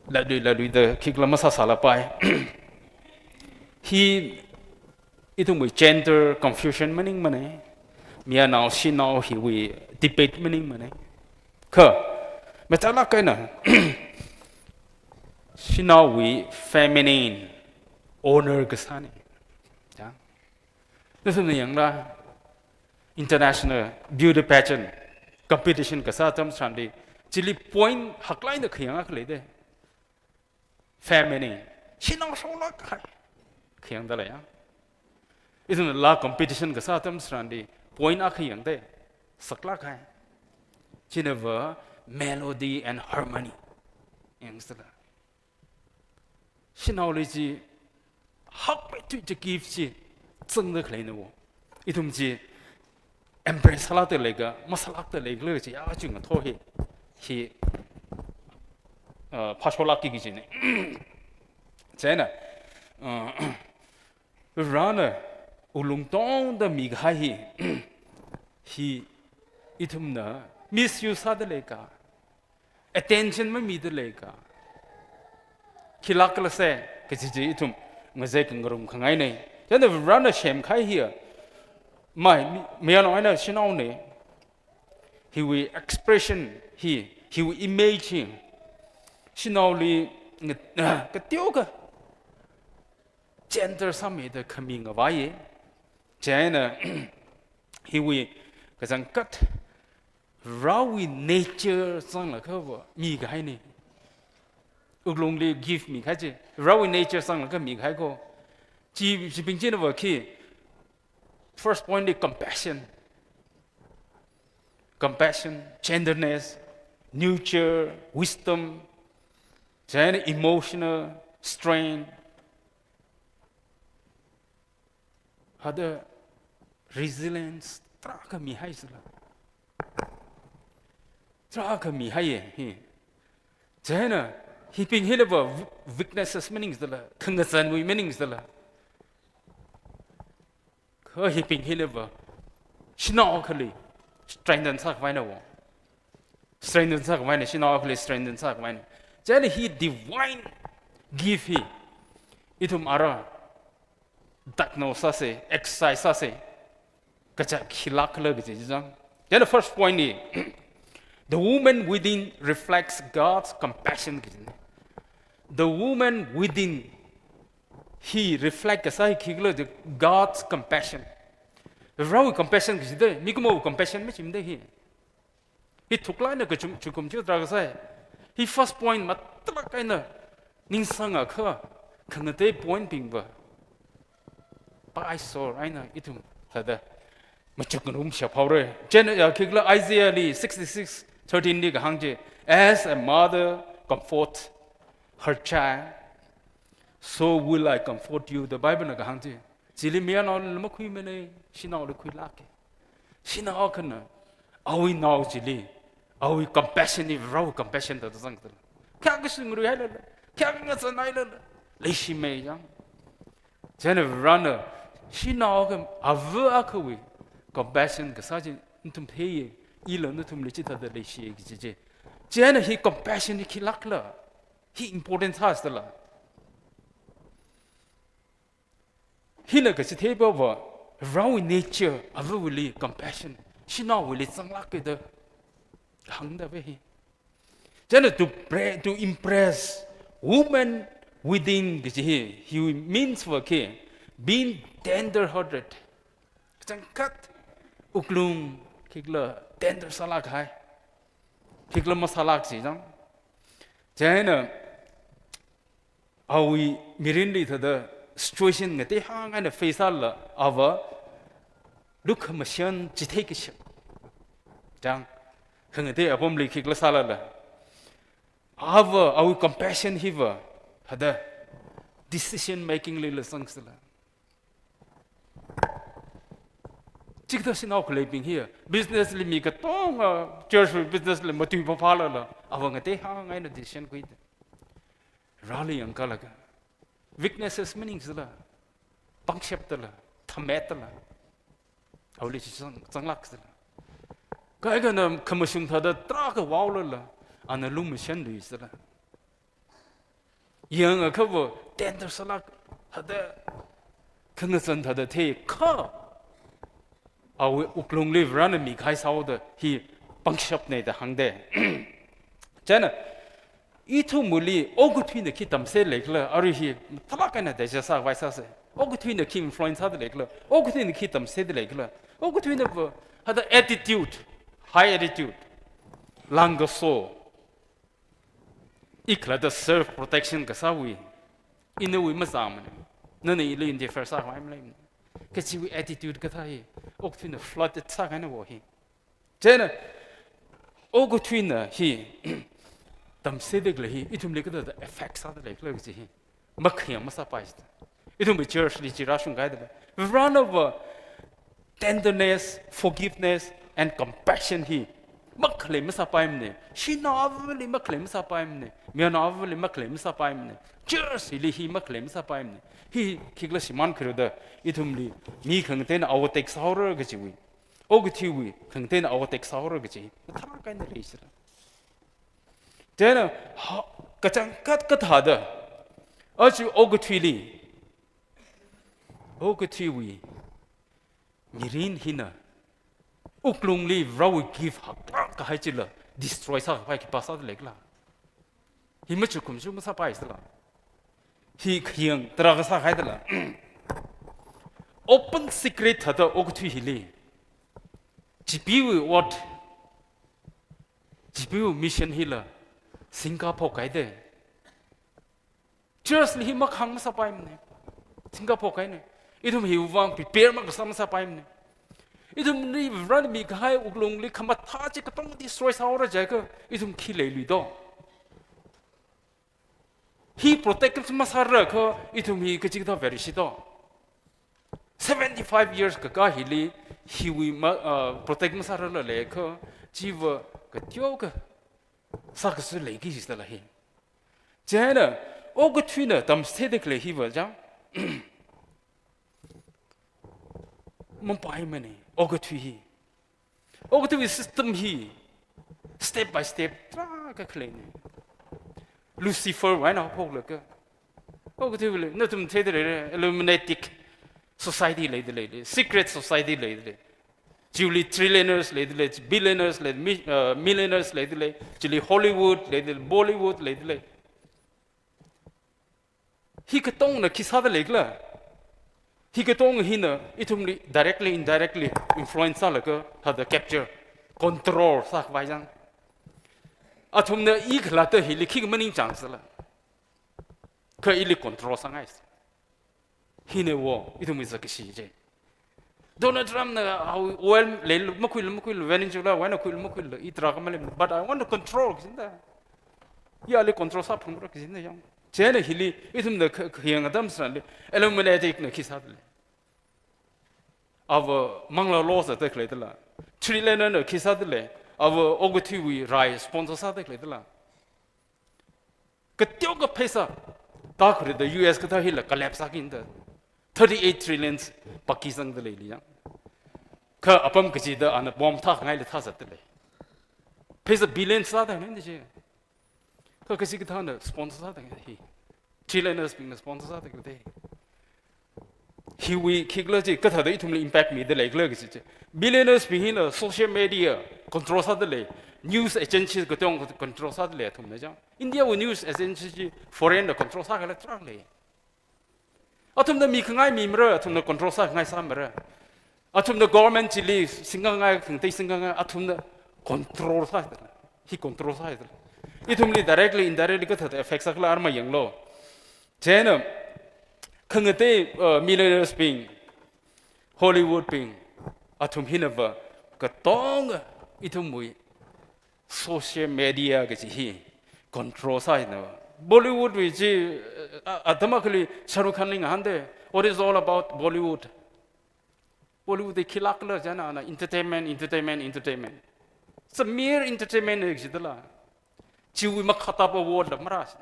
ladu the kikla masa sala paye he itum with gender confusion meaning mane mia now she now he we debate meaning mane ka metala kaina she now we feminine honor kasani ja this is yang la international beauty pageant competition kasa tam sandi chili point haklain da khiyang akle de feminine she now so la khai khiyang da la ya isn't la competition ka sa tam srandi point a khiyang de sakla khai chineva melody and harmony yangstala shinaology hak pe to give chi tsang de khlei no itum chi embrace la de lega masalak de leg le chi ya chung tho hi pashola ki gi ne chena rana ulung tong da mikhavai hi itumna misuse sa de lega attention ma mi de lega khilak la se ke ji itum ngaze kangarum khangai nei then the run a shem khai here my me no na shinau ne he we expression he we imagine shinau li ka tioga gender sami the coming of ai Jena he we kazang kat rawi nature sang la ka mi ga ni uglong li give me khaje rawi nature sang la ka mi ga ko ji ping jin wa ki first point is compassion tenderness nurture wisdom Jena emotional strength Ada resilience traka mi hai sala traka mi hai he Jena he ping hilaba weaknesses meanings dala khangasan we meanings dala kha he ping hilaba shina khali strengthen sak vai na wo strengthen sak vai na shina khali strengthen sak vai na Jena he divine give he itum ara Dakno sase, exercise sase, kacha khilak le gijang. Then the first point is the woman within reflects God's compassion. The woman within he reflects the God's compassion. Raw compassion gijde, mikumo compassion me chimde he. He tukla na kachum chukum chu dragasai. He first point matla kaina ninsanga kha khanate point pingba. I saw I know itum sada machukrum shapore jen kigla Isaiah 66:13 ni hangje as a mother comfort her child so will I comfort you the Bible na hangje jili mia no makhui mene shina le khui lake shina kana awi now jili awi compassion if raw compassion da sang da kya ga sing ru hai la kya ga sa nai la le shi me yang jana runner shi na ga ava akwi compassion ga sa jin tum thei ilo no tum le chi ta da le shi gi je jana hi compassion ki lak la hi important has da la hi na ga chi thei ba wa raw nature ava wili compassion shi na wili sang lak ke da hang da be jana to impress women within the he means for being tender hearted chang kat uklung kigla tender salak hai kigla masalak si jang jana awi mirindi the situation ngate hang and face all ava look machine jithek jang khangate apom li kigla salala ava our compassion hiva hada decision making li lasangsala chikda sinau khlebing here business li mi ka tong church business li matu pa phala la awang te ha ngai na decision kui rally angkala ka weaknesses meaning sala pangshap tala thamet tala awli changlak sala kai ga na khamashung thada tra ka wawla la ana lum mission li sala yang a khabo tender salak hada khangsan thada the kha aw uklong live run mi khai saw the hi pangshap ne da hangde chana ithu muli oguthin the kitam se lekla ari hi thalaka na de sa vai sa se oguthin the kim influence had lekla oguthin the kitam se de lekla oguthin the hada attitude high attitude lang so ikla the self protection ka sawi inu wi mazam ne ne ile in the first sa mai mle ke chi wi attitude ka thai ok twin the flood the sa kana wo hi jena ogo twin hi tam se de gle hi itum le ka the effects of the like chi hi makhiam ma sa pa ista itum bi church li chi rashungda de run over tenderness forgiveness and compassion hi makhle ma sa paim ne shi na avli makhle ma sa paim ne me na avli makhle ma sa paim ne just li hi makhle ma sa paim ne hi kigla siman khru da ithum li mi khang ten awotek saur ga chi wi og thi wi khang ten awotek saur ga chi thar ka ne le sira tena ka chang kat ka tha da a chi og thi li og thi wi mirin hina uklung li raw give hak ka hai chila destroy sa pai ki pasa lekla hi ma chu kum chu ma sa pai sala hi khiang tra ga sa khai dala open secret hada ogthui hili GPU mission hila Singapore kai de just li ma khang ma sa pai ne Singapore kai ne idum hi wang prepare ma sa ma sa pai ne idum ni run mi khai uklung li khama tha chi ka tong destroy sa ora ja ka idum khi le lui do he protect ma sa ra ko idum hi ka chi da very shi do 75 years ka hili he we protect ma sa ra le ko jiwa ka tyo ka sa ka su le gi sta la hi jana o ga twina tam se de kle hi wa ja mon pai mane o ga twi system hi step by step tra ka kle ne Lucifer why na ho le ka o ga twi le na tum the de illuminatic society le de secret society le de Jubilee trillionaires le de billionaires le millionaires le de Jubilee Hollywood le de Bollywood le de hi ka tong na kisa de le la hi ka tong hi na itum li directly indirectly influence la ka ha the capture control sa vai jang atum na I khla ta hi li khi maning chang sala ka ili control sa ngai hi ne wo itum is ka shi je Donald Trump na oil le makul Venezuela wa na kul makul I tra ka male but I want to control kinda ya le control sa phung ro kinda yang jena hili itum na khiyang adam sa le illuminatic na kisa le ava mangla loss ta khle la trillionaire na kisa le our ogutui rai sponsor sa de kledla ketyo ka pesa ta khre the US ka hila collapse akin the 38 trillion pakistan de li ya ka apam ka ji da an bomb tha ngai le tha sat le pesa billion sa da ne ji ka kasi ka tha na sponsor sa da hi trillionaires being the sponsor sa da de Hiwi kiglaji katha da itumli impact me de like lagi billionaires being social media control sa de news agencies ko tong control sa de thum na ja India wo news agencies foreign control sa kala tra le atum da mi khngai mi mra atum da control sa ngai sa mra atum da government chili singa ngai khing tai singa ngai atum da control sa hi control sa itumli directly indirectly katha da effects sa kala arma yang lo jena Kangate millionaires being Hollywood being atum hinava katong itumui social media gaji control side na Bollywood which adamakali Shahrukh hande what is all about Bollywood the kilakla jana na entertainment it's a mere entertainment exidala chiwi makhata pa word maras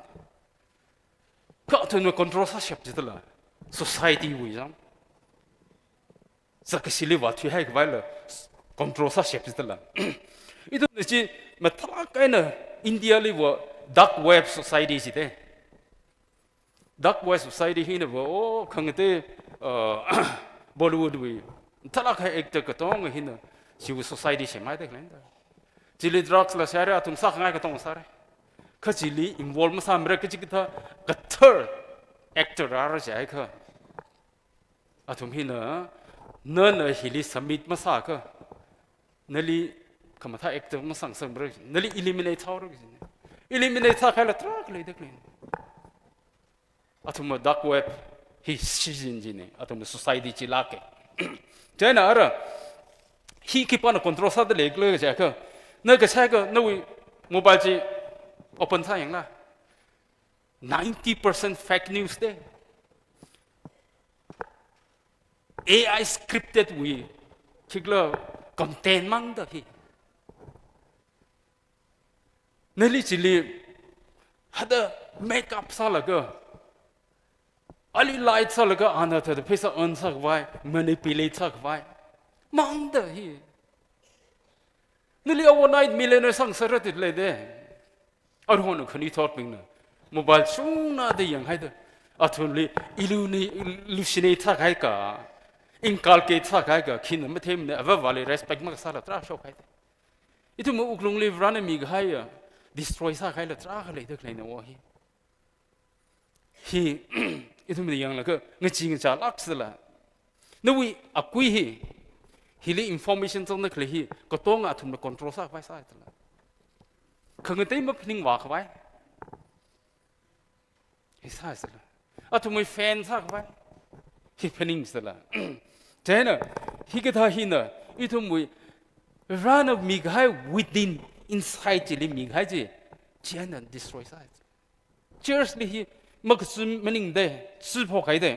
ka atum control sa shap jidala society wuivang zakasili watu hai kwala control sa shape zala itu ni matla kaina India li wo dark web society side dark web society hina wo khangte Bollywood wi tala ka actor ka tong hina siu society se mai de klenda chili drugs la sare atum sa ngai ka tong sare khachili involve ma samre ka chikitha ka third actor ara jai kha atum hina nana hili submit masa ka nali kamatha actor ma sang sang bre nali eliminate thawr eliminate tha khala trak le deklen atum dark web hi season jine atum society chi lake jana ara hi keep on control sa de le gle ja ka na ka sa ka no mobile chi open sa yang la 90% fake news there. AI scripted we chigla content mang da hi. Nali chili hada makeup salaga. Ali light salaga ana the pesa on sak vai manipulate sak vai. Mang da hi. Nali overnight millionaire sang saratit le de. Arhonu khani thought ping na. Mobile suna de yang hai da athunli illusionate tha kai ka inculcate tha kai ka khin ma them ne ava vale respect ma sala tra shok hai itu mo uklung li run mi ga ya destroy sa kai la tra le de klein wo hi itu mi yang la ka ngachi nga cha lak sala no wi akui hi li information tong na khle hi ko tong athum na control sa vai sa tla khangate ma phning wa khwai Isasala. Atu my fans ha vai. Hi peningsala. Tena hi gata hina itu mui run of mighai within inside li mighai ji jian destroy side. Seriously hi maksum mening de sipo kai de.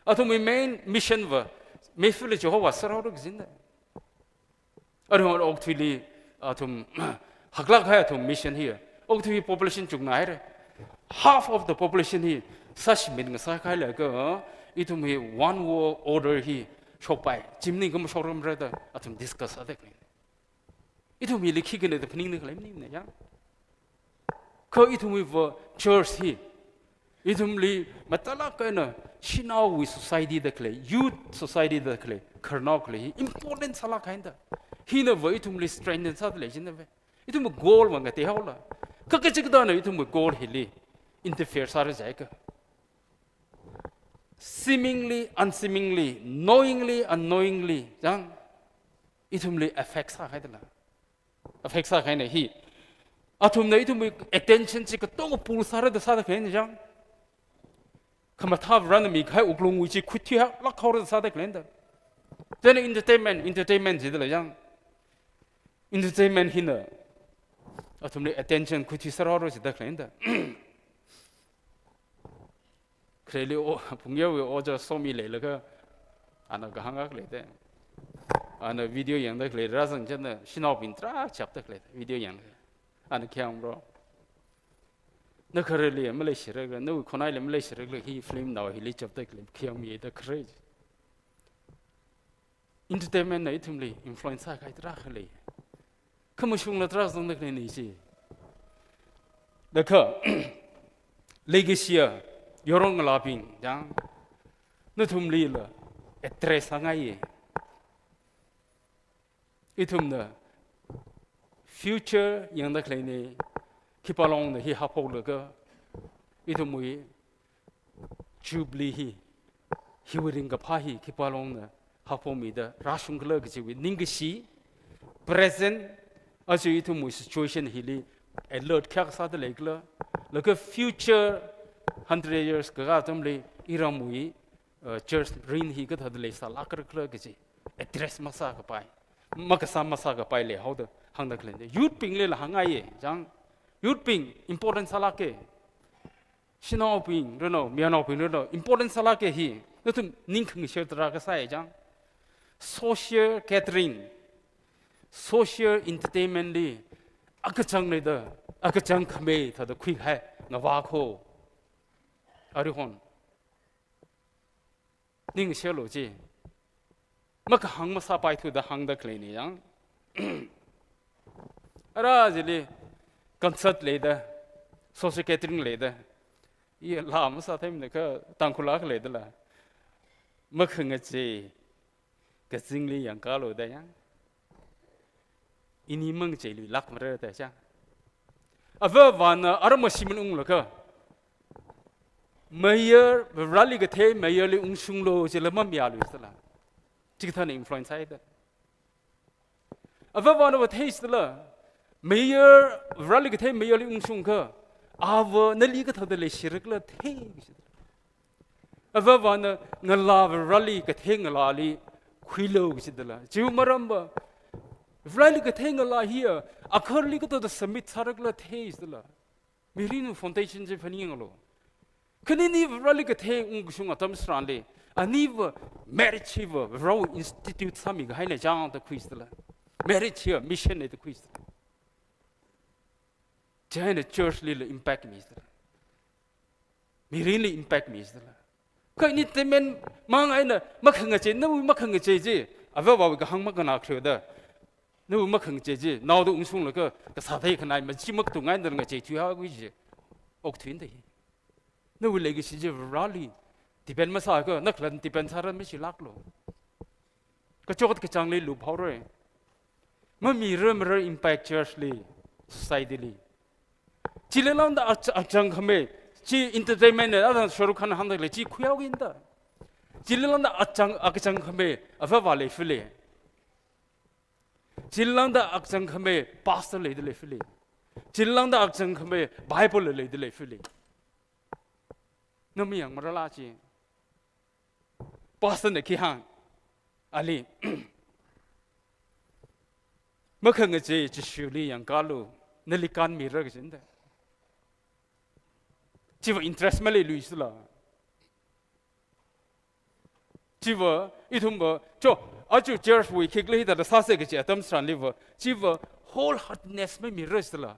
Atu my main mission va me feel Jehovah sarau gizin de. Atu actually atum haglak hai atum mission here. Actually population chung na hai half of the population here such meaning sa khai la ga itum he one war order he shopai chimning gam shoram rada atum discuss adek ni itum he likhi gene the pning ni claim ni ya ko itum we church he itum li matala kana shinau with society the clay youth society the clay karnau clay important sala kinda he na wa itum li strengthen sa le jin ve itum goal wanga te hawla ka ka chik da na itum goal hili interfere sare jaika seemingly unseemingly knowingly unknowingly jang itumli affects ha haidala affects ha kaina hi atum na itum attention chi ka tong pul sare da sa da kaina jang kama tha run mi khai uklung wi chi khuthi ha la khawra sa da kaina then entertainment jidala jang entertainment hina atumli attention khuthi sararo jida kaina Kreli o pungyawi oja somi le laga ana gahanga le de อันวิดีโออย่างนั้นเลยรัศมีนั้นชินเอาบินตราจับตะเลยวิดีโออย่างนั้นอันเข้มร้อนนักเรียนไม่เลยเชื่อเลยนู้คนไหนเลยไม่เลยเชื่อเลยที่ฟิล์มน่าฮิลิจับตะเลยเข้มมีแต่ครีอินเตอร์เทนเมนต์นี่ทุ่มเลยอินฟลูเอนซ่าใครตราขเลยขมุชุงละตราตรงนั้นเลยนี่สิแล้วก็เลกิเซียยอรงลาบิงจังนั่นทุ่มเลยละเอตเรสังไงอีทุ่มเนอะ future ยังนักเลยนี่คิดว่าลงเนี่ยที่ฮับพูดเลยก็อีทุ่มมือ Jubilee ฮิวริงกับพาฮีคิดว่าลงเนี่ยฮับพูดมีเดราชุงกเลิกจีวิ닝시ya present อาจจะอีทุ่มมือ situation ฮิลีalert แค่สัตว์เล็กละแล้วก็ future 100 years ก็อาจจะมีอีรำมือchurch รินฮีก็ทัดเลยsalakกเลิกจี address มาสักไปมักซ้ำมาสักไปเลยเขาเดหังนักเล่นยูดปิงเลยละหังไงจังยูดปิง important salakเกชินเอาปิงเรื่องมีอันเอาปิงเรื่อง important salakเกฮีนั่นทุ่มนิ่งขึงเชื่อตระก็ใส่จัง social gathering social entertainment ดีอักจังเลยเดอักจังขมายทัดคุยให้นวาโคอะไรคนนิ่งเชื่อหรือจีมักหังมาสาไปทุดหังดักเลยนี่ยังอะไรจีเลยคอนเสิร์ตเลยเดโซเชียลแคทริงเลยเดยี่ลามาสาเทมเนี่ยก็ตังคุลักเลยเดละมักหงจีก็จริงเลยยังก้าวเลยเดยังอินี่มึงจีเลยลักมาเรื่อยแต่ช่างเอาวันอารมณ์สิมันอุ้งเลยก็ไม่เยอะรัลลี่ก็เทไม่เยอะเลยอุ้งชุงโลจีเลยมันมีอะไรสิละจิกท่านอินฟลูเอนซ์ได้เอาวันว่าเทสต์ละไม่เยอะรัลลี่ก็เทไม่เยอะเลยอุ้งชุงก็นั่นลีก็ทัดเลยชิริกละเทเอาวันเงลารัลลี่ก็เทเงลาลีคุยโลกสิละจิวมารำบ่รัลลี่ก็เทเงลาเฮียอัครลีก็ทัดสมิทสาริกละเทสละมีเรื่องฟอนเดชั่นจะพันยังโลคืนนี้รัลลี่ก็เทอุ้งชุงอัตมสรานเลยอันนี้ว่า marriage ว่าเรา institute สามีก็ให้ในจ้างตะคุยสละ marriage ว่า mission ในตะคุยสละจะให้ใน church เลย impact มีสละมีเรื่องเลย impact มีสละก็นี่แต่มันมังไงนะมักขังเจนู้มักขังเจจีเอาว่าก็หังมักกันนักเถื่อเด้อนู้มักขังเจจีน่าดูอุ้งชุงแล้วก็สาธิตขนาดมันชิมักตุงไงเดินกับเจที่ฮากุยจีออกถึงได้นู้เลยก็สิจะรัลลี่ที่เป็นมาสายก็นักเล่นที่เป็นสารไม่ใช่ลักโลก็โจทย์ก็จังเลยลูกเขาเลยมันมีเรื่อง impact church เลย society เลยจีเลนด์อาจังขมิ้นจี entertainment เนี่ยอาจารย์ชรุขันหันเลยจีคุยเอากินได้จีเลนด์อาจังขมิ้นอาว่าว่าเลยฟิลเลยจีเลนด์อาจังขมิ้น pastor เลยฟิลเลยจีเลนด์อาจังขมิ้น Bible เลยฟิลเลยนั่นมีอย่างมาละจี pastor เนี่ยขี้ห่างอะไรเมื่อคืนจีจะชิวลีอย่างกาลูนั่นลิการมีเรื่องจริงเด้จีว่า interest ไม่เลยลุยส์ละจีว่าอีทุ่มว่าจ้าอาจูเจอร์สวีคิกเลยแต่สาเสกจีตั้มสถานลิว่าจีว่า wholeheartedness ไม่มีเรื่องละ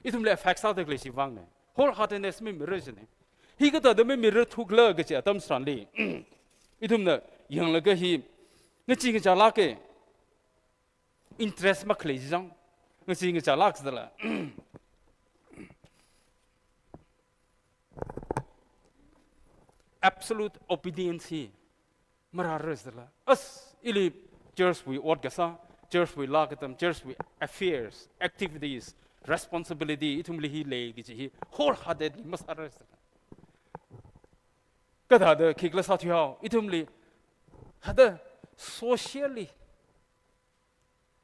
อีทุ่มเลย facts อะไรเลยสิวังเนี่ย wholeheartedness ไม่มีเรื่องเนี่ยฮีก็แต่ไม่มีเรื่องทุกเลิกจีตั้มสถานลีอีทุ่มเนี่ยยังเลยก็ฮีงั้นจริงจะลักเกinterest มากเลยจังงั้นจริงจะลักซะละabsolute obedience มาราร์สละอิลี church we order กันซะ church we law กัน church we affairs activities responsibility อีทุ่มเลยฮีเลยกิจฮี wholeheartedly มาราร์สละก็ถ้าเด็กคิดละสัตย์เอาอีทุ่มเลยถ้าเด็ก socially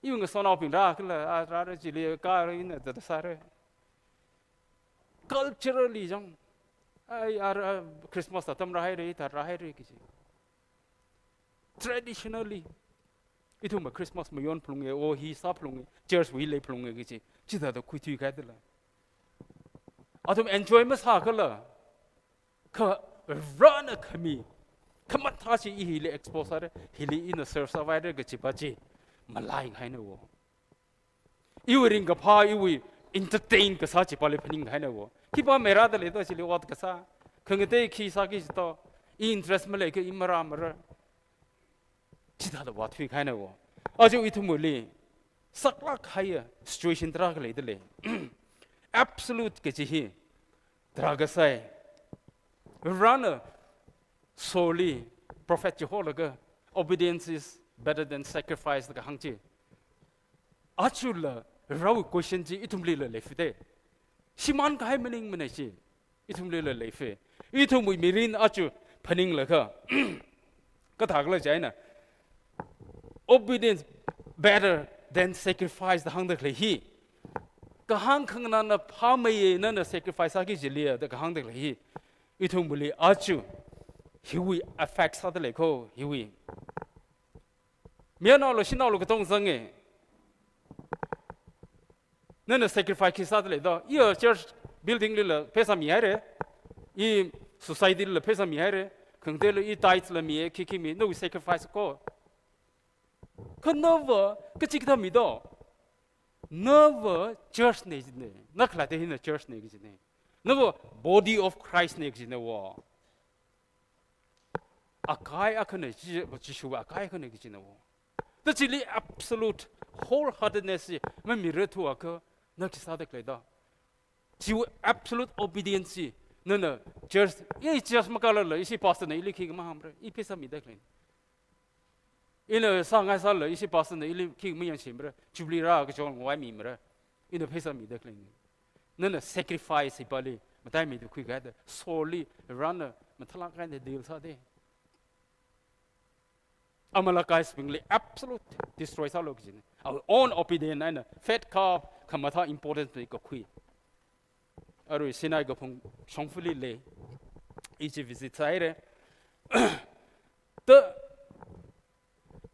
อีมันก็สอนเอาเป็นรักละรักจิลีการอะไรนี่แต่สาระ culturally จังคริสต์มาสทำอะไรเลยแต่อะไรเลยกิจ traditionally อีทุ่มคริสต์มาสไม่ย้อนพลุงโอ้ฮีซับพลุงเจอร์สวิลเลยพลุงกิจจิตแต่คุยกันได้ละอาทุ่ม enjoy มาสักละก็ร้านขมิ้น Kamat hasi hili exposure hili in a survivor gachipachi malaying haino. Iwering gapa iwi entertain kasachi palipaning haino. Kipa merada leto chili wat kasa. Kangate ki saki sto interest malake imaramara. Chita the what we haino. Ajo itumuli. Saklak higher situation dragale dele. Absolute gachi dragasai. Runner solely prophet Jehovah obedience is better than sacrifice the hangji. Achula raw question ji itumli le lefite. Siman kai mening menashi itumli le lefe. Itumui mirin achu paning laka. Katagla jaina. Obedience better than sacrifice the hang the he. Kahang kangana pamaye nana sacrifice agi jilia the kahang the he. Itumuli achu. Hiwi affects other like oh hiwi. Miano lo shino lo katong zange. Nana sacrifice kisadle do. Iyo church building lila pesa miare. I society lila pesa miare. Kangdelo I tithes la mie kiki mi no sacrifice ko. Kanova kachikta mi do. Never church ne jine. Nakla de hina church ne jine. Never body of Christ ne jine wa. Akai akane jishu akai akane jine wa. That's really absolute wholeheartedness. Me mirror to aka nakisada kleda. Jiu absolute obedience. No church. Ye church makala la isi pastor ne ili king mahamre. I pesa mi da klein. Ina sangai sala isi pastor ne ili king mi yang chimre. Jubilee ra ka chong wai mi mre. Ina pesa mi da klein. No sacrifice ipali. Matai mi du quick had solely runner. Matala kind of deal sa de. Amalaka is being absolute destroys our logic. Our own opinion and fat carb kamata important to go quick. Aru sinai go pong shongfully lay. Each visit side. The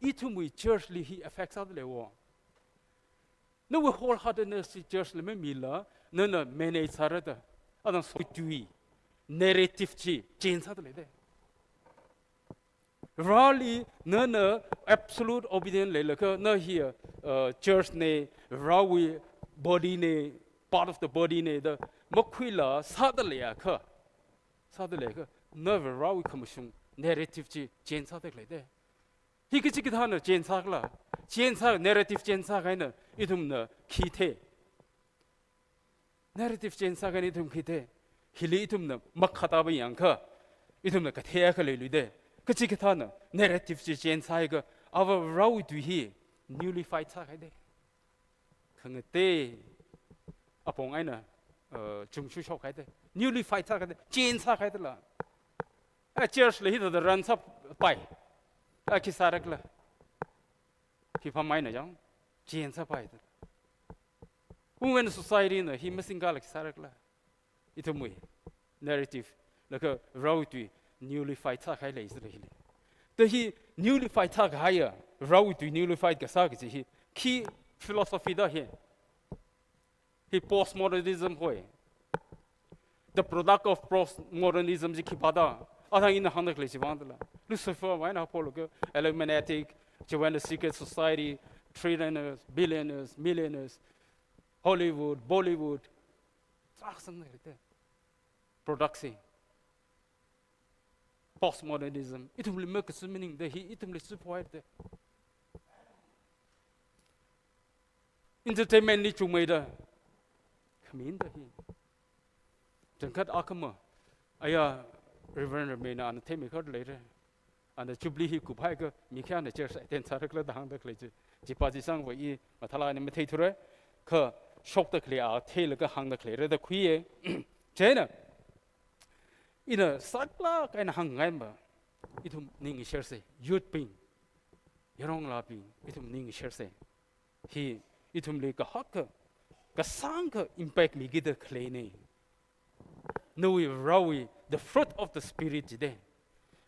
itumui churchly he affects other level. No wholeheartedness church leme mila, no manage sarada. Adam sweetui narrative chi change other lede. Rally, no absolute obedience lelaka, no here church ne, rawi body ne, part of the body ne, the mokwila sadaleaka, never rawi commission narrative chi change other lede. He gets it on a change sagla, change narrative change sagana, itum the kite. Narrative change sagan itum kite, hilitum the makatabi yanka, itum the kateaka lude. Kachikatana, narrative change saga, our row to hear, newly fight sagade. Kangate upon aina, Jungshu shokade, newly fight sagade, change sagadla. A church later the runs up by a kisarakla. Keep a minor young, change up by. Women society in the he missing galaxy sarakla. Itumui narrative like a row to newly fight khalei is really. The he newly fight higher, row to newly fight gasaki, he key philosophy da here. He postmodernism hoy. The product of postmodernism is kipada. Other in the hundred class vandala. Lucifer, wine apologo, illuminatic, Joanna secret society, trillionaires, billionaires, millionaires, Hollywood, Bollywood, something like that. Production. Postmodernism. It will make a meaning that it will support the entertainment need to make the come in the he. Tangkat akama. Aya Reverend Mena and Temi heard later. And the Jubilee he could hike Mikan the church then Sarakla the Handa Clay. Jipazisang were ye Matala and Imitator. Ka shock the clear tail like a Handa Clay. The queer China. In a sakla kind of hang member, itum ningshiya, youth ping, Yarong laping, itum ningshiya. He itum like a hawker, Kasanka impact me get a cleaning. No, we rawi the fruit of the spirit today.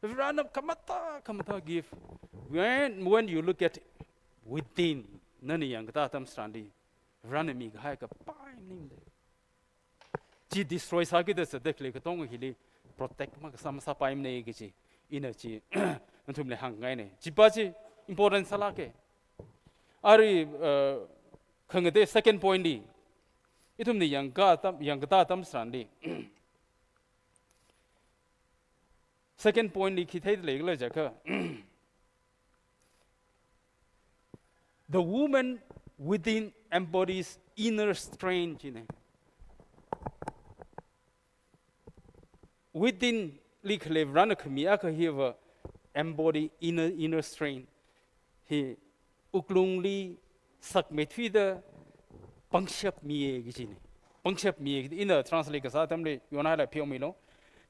If run up kamata give. When you look at within nani yang atam strandi, run me hike a pine name there. She destroys Hagidas a deck like a tongue hilly. Protect some sapaim negici. ina chi Nathum le hang ngai ne jipa chi important salak ari khangate second point di itum ni yang ta tam sran di second point di khithai le la jaka the woman within embodies inner strength chine within likhle run khmia ka hiva embody inner strength he uklungli sak metwi the pangshap mie gijini pangshap mie in the translate ka sa tamle yona la phio mi lo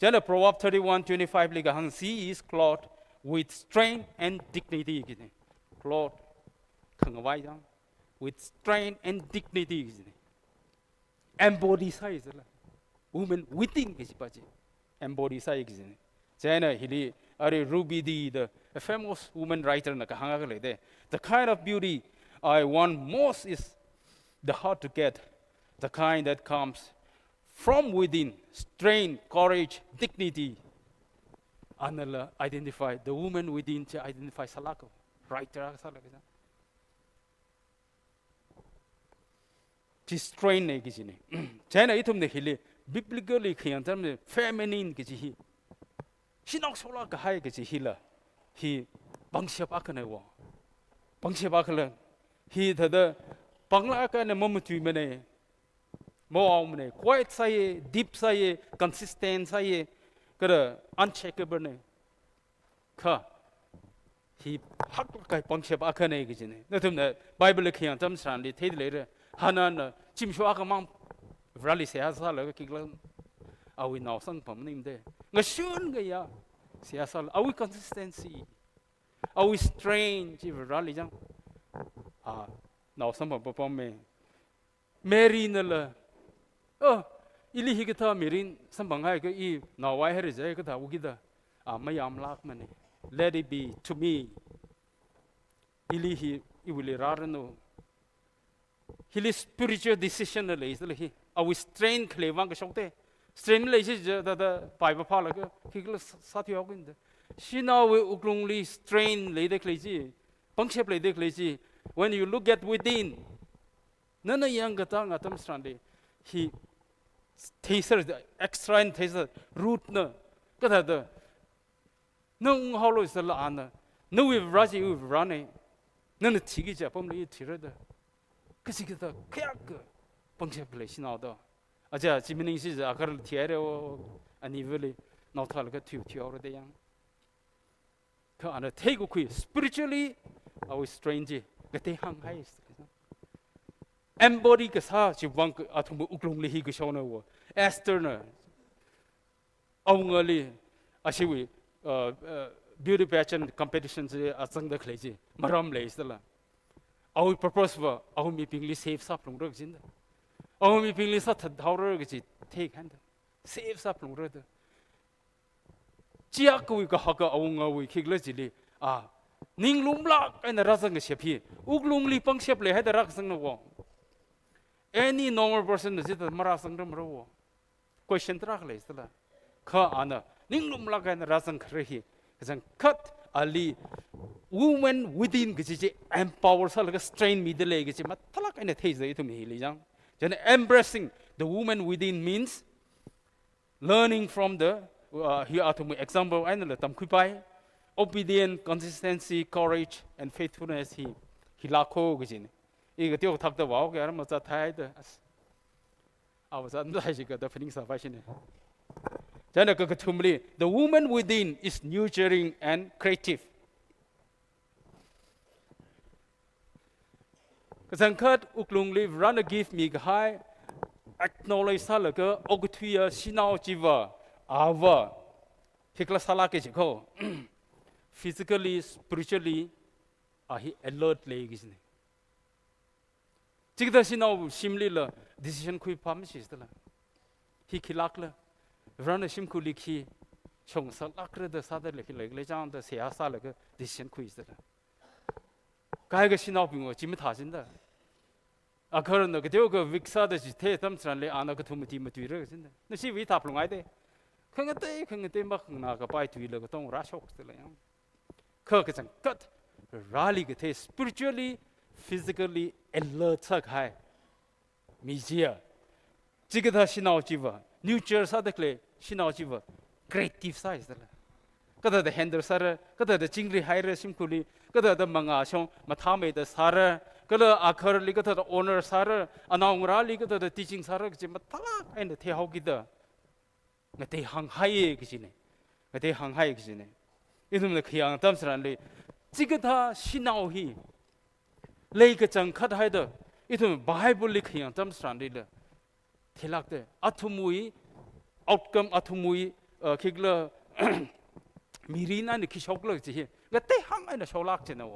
jana proverb 31:25 liga hang she is clothed with strength and dignity gijini clothed khangwai jang with strength and dignity gijini embody size la woman within gijipaji embody size gijini jana hili are Ruby the famous woman writer na kahanga le de the kind of beauty I want most is the hard to get, the kind that comes from within, strength, courage, dignity. Anala identify the woman within to identify salak, writer salak. She strength ne kisi ne. China itum ne hili biblically khiyan term feminine kisi hi. She nok sola kahai kisi hila. He bangshap akane wa. Bangshap akala. He the Bangla ka na mamutui mene, mo mene, quiet saye, deep saye, consistent saye, kada uncheckable ne. Ka, he hak kai pangshap akane gijine. Nathum na Bible khiyan tam sandi thid later. Hanan chimshu akamang rally siyasa la kigla. Awi now sang pam nim de. Ngashun gaya siyasa. Awi consistency. Awi strain chi rally jang. Now some of me Mary Nella. Oh, Ili Higata Mirin, some bangai, now I heard is a Wugida. Mayam Lakman. Let it be to me. Ili he will rather know. He is spiritual decision. I will strain Clevanga Shokte. Strain lazy the Piper Palaga, Kiglas Satyawind. She now will only strain Lady Clayzy, Pungshap Lady Clayzy. When you look at within, Nana young Gatang Atam Strandi, he tastes the extra and tastes root no. Got the no hollow is the lana. No, we've Raji, we've running. None of Tigi Japon, you tirada. Because you get the kayakha puncture place now. Aja, Jiminy is a girl tiero and evilly not talk to you already young. And take a quiz spiritually, I was strange. They hang high. Embody Gasa, she won't atom uklumli he gashona. Esther, only Ashiwi, beauty pageant competitions at Sanga Clayzy, Maram Leisala. Our purpose for our meeting saves up from drugs in there. Our meeting is at how take hand. Saves up from brother. Chiaku Haka Onga, we kick Ning Lumblak and the Razang ship here. Uglumli Pungship had the Raksang of war. Any normal person is it the Marasang Row? Question Trakles, Ka Anna, Ning Lumblak and the Razang Krehi. As a cut Ali woman within Gizzi empowers like a strain middle leg, Matalak and a taser to me, Liang. Then embracing the woman within means learning from the here are to me example and the Tamkupai. Obedience, consistency, courage, and faithfulness. He lako gizin. He got you talk the walk. I was tired. I was got the feelings of fashion. Then the woman within is nurturing and creative. Because cut uklungli run a give me high acknowledge salaka ogutria sinao jiva ava hikla salak go. Physically, spiritually, he alert leg is. Tigda now shimli la decision kui pamish the la. He kilakla run a shimkuliki chong salakra the sada like lejan the seasa like decision quiz the la. Kaiga shinoping or chimitazinda. A current of the Vixa the Tatum Stranley Anakatumati materials in the. The she we tap long idea. ข้างเต้มาข้างหน้าก็ไปตุยเลยก็ต้องรัชอกเลยเขาก็จังกัดrally ก็เท spiritually physically alert สักให้มีเจียจิกตาชินเอาจีวะ new church สักเลยชินเอาจีวะ creative size เลยก็แต่ handle สาระก็แต่จิงรีไฮเรชิมคุลีก็แต่มังอาชงมาทำให้แต่สาระก็เลยอาคาร์ลีก็แต่ owner สาระอนาวราลีก็แต่ teaching สาระก็จะมาทักไอ้เนี่ยเที่ยวกิดเงยหังไห้ก็สิเนี่ยเงยหังไห้ก็สิเนี่ยอีทุ่มเนี่ยขยันตั้มสระเลยจิกตาชินเอาฮีเลยก็จังคัดให้เด้ออีทุ่มไบเบิลเลยขยันตั้มสระเลยเทลักเด้ออัตุมุย outcome อัตุมุยคิดเลยมีรีน่านี่คิดชกเลยจีก็เตะหังไอ้เนี่ยชาวลักเจนเอา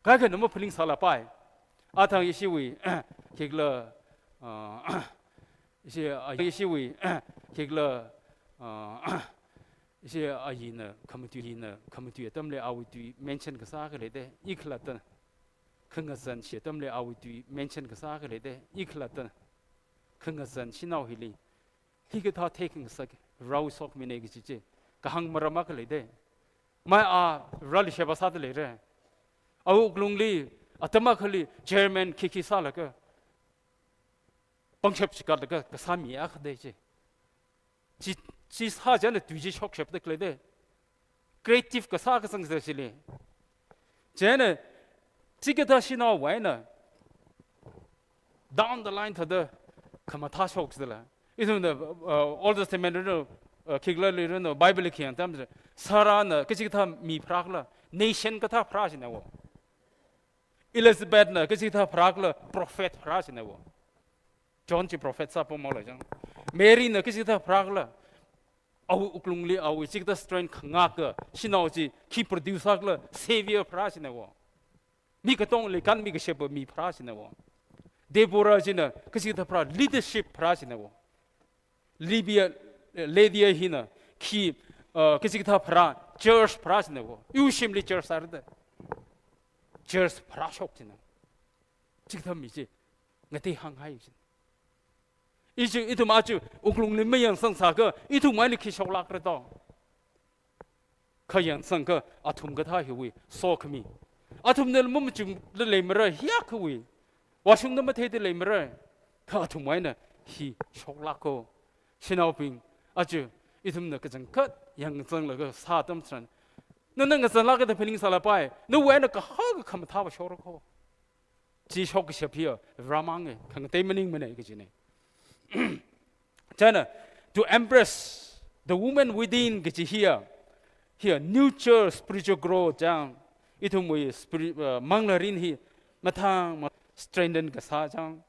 ก็แค่น้ำมันพลิงสารไปอาทางอิชิวิคิดเลยอิชิวิคิดเลยอิชิอายินะคำตุยนะคำตุยตั้มเลยเอาตุย mention ก็ซาก็เลยเด้อีกขลัดตันขึ้นกับสันเสียตั้มเลยเอาตุย mention ก็ซาก็เลยเด้อีกขลัดตันขึ้นกับสันชินเอาฮิลีที่ก็ท้า taking สักเราสอกมีเนกิจิก็หังมารมาก็เลยเด้ไม่รัลลิเชบาซาเลยเร่เอากรุงลีอัตมาคลีเจอร์แมนคิซาละก็ปังเชบสกัดละก็สามีอาคเดจีซาจันตุจิช็อกเชบเด็กเลยเด้ creative ก็ซาก็สังเกตสิเลยเจนจิกตาชินาไว้น่ะ down the line ทัดขมาท่าช็อกสิละอีทุ่มเนี่ยOld Testament เรื่องคิดเลยเรื่องไบเบิลเขียนตามที่สาราน่ะก็จิกท่ามีพระละ nation ก็ท่าพระใช่ไหมวะ Elizabeth น่ะก็จิกท่าพระละ prophet พระใช่ไหมวะ John จี prophet ซาปุ่มอะไรจัง Mary น่ะก็จิกท่าพระละเอาอุกลุงลีเอาจิกท่า strength ขงากชินเอาจี key producer ละ savior พระใช่ไหมวะมีกระต้องเลยกันมีกระเชบมีพระใช่ไหมวะ Deborah จีน่ะก็จิกท่าพระ leadership พระใช่ไหมวะ Libya Lydia hina ki kisi kita pra church pras ne wo ushimli church sarda church pra shok tina chikta mi ji ngati hang hai ji ichi itu ma chu uklung ni mayang sang sa ka itu mai li ki shok lak ra to khayang sang ka athum ka tha hi wi so khmi athum ne mum chu le mra hiya khwi washung na ma the de le mra ka athum mai na hi shok lak ko 신au ping 아주 이tum나 그정 컷 양성을 그 사담선 너는 그 살라게 더 필링 살아봐이 너 왜는 그 하고 가면 다 쇼르고 지 쇼크 셔피어 라망에 강 때문에 뭐네 그지네 저는 to embrace the woman within 그지 here nurture spiritual growth 장 이tum 뭐 망라린 히 마탕 strengthen 그 사장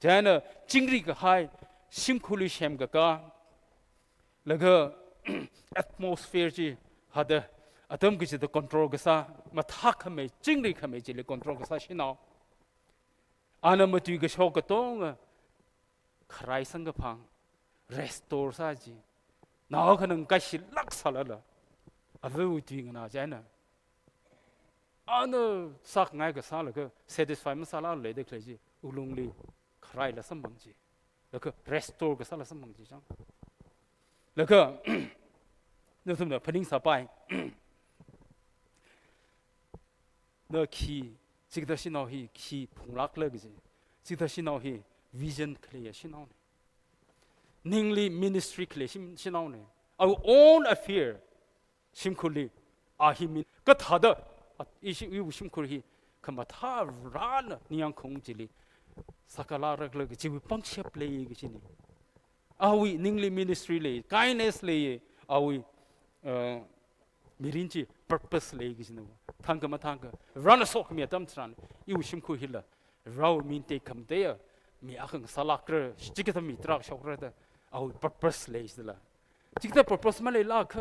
저는 징리 그 하이 심쿨리 셴 그가แล้วก็ atmosphere จีฮัดอาตมก็จะต้อง control ก็ซะมาทักขมิ้นจริงหรือขมิ้นจะเลย control ก็ซะชินาอันนั้นมาตุยก็ชอบก็ต้องใครสังกพัง restore ซะจีน่าขนึงก็ชิลักษณะละอาเวอุตุยกันนะเจ้านะอันนั้นสักไงก็ซะแล้วก็ satisfy มันซะแล้วเลยเด็กเลยจีอุลุงลีใครละสมบังจีแล้วก็ restore ก็ซะละสมบังจีจังแล้วก็นึกถึงเนี่ยพนิ่งสบายเนี่ยขี้สิ่งที่ชินเอาฮีขี้ผงรักเลยก็สิสิ่งที่ชินเอาฮีวิชั่นเคลียร์ชินเอาเนี่ยนิ่งลีมินิสทรีเคลียร์ชินเอาเนี่ย our own affair ชิมคุลีอาฮิมินก็ท่าเด้ออีชิมคุลีขมาท่าร้านนี่ยังคงจิลีสักการะรักเลยก็จิวิปังเชียบเลยก็สิเนี่ยอาวินิ่งลีมินิสทรีเลย kindness เลยอาวิมีรินจี purpose เลยก็สินะทางก็มาทางก็รันสอกมีตั้มสันยูชิมคุยฮิลล์เรามีเตะคำเดียมีอาคังสลักร์จิกตมีตรักชอกระเดอาวิ purpose เลยสิละจิกต purpose มาเลยลัก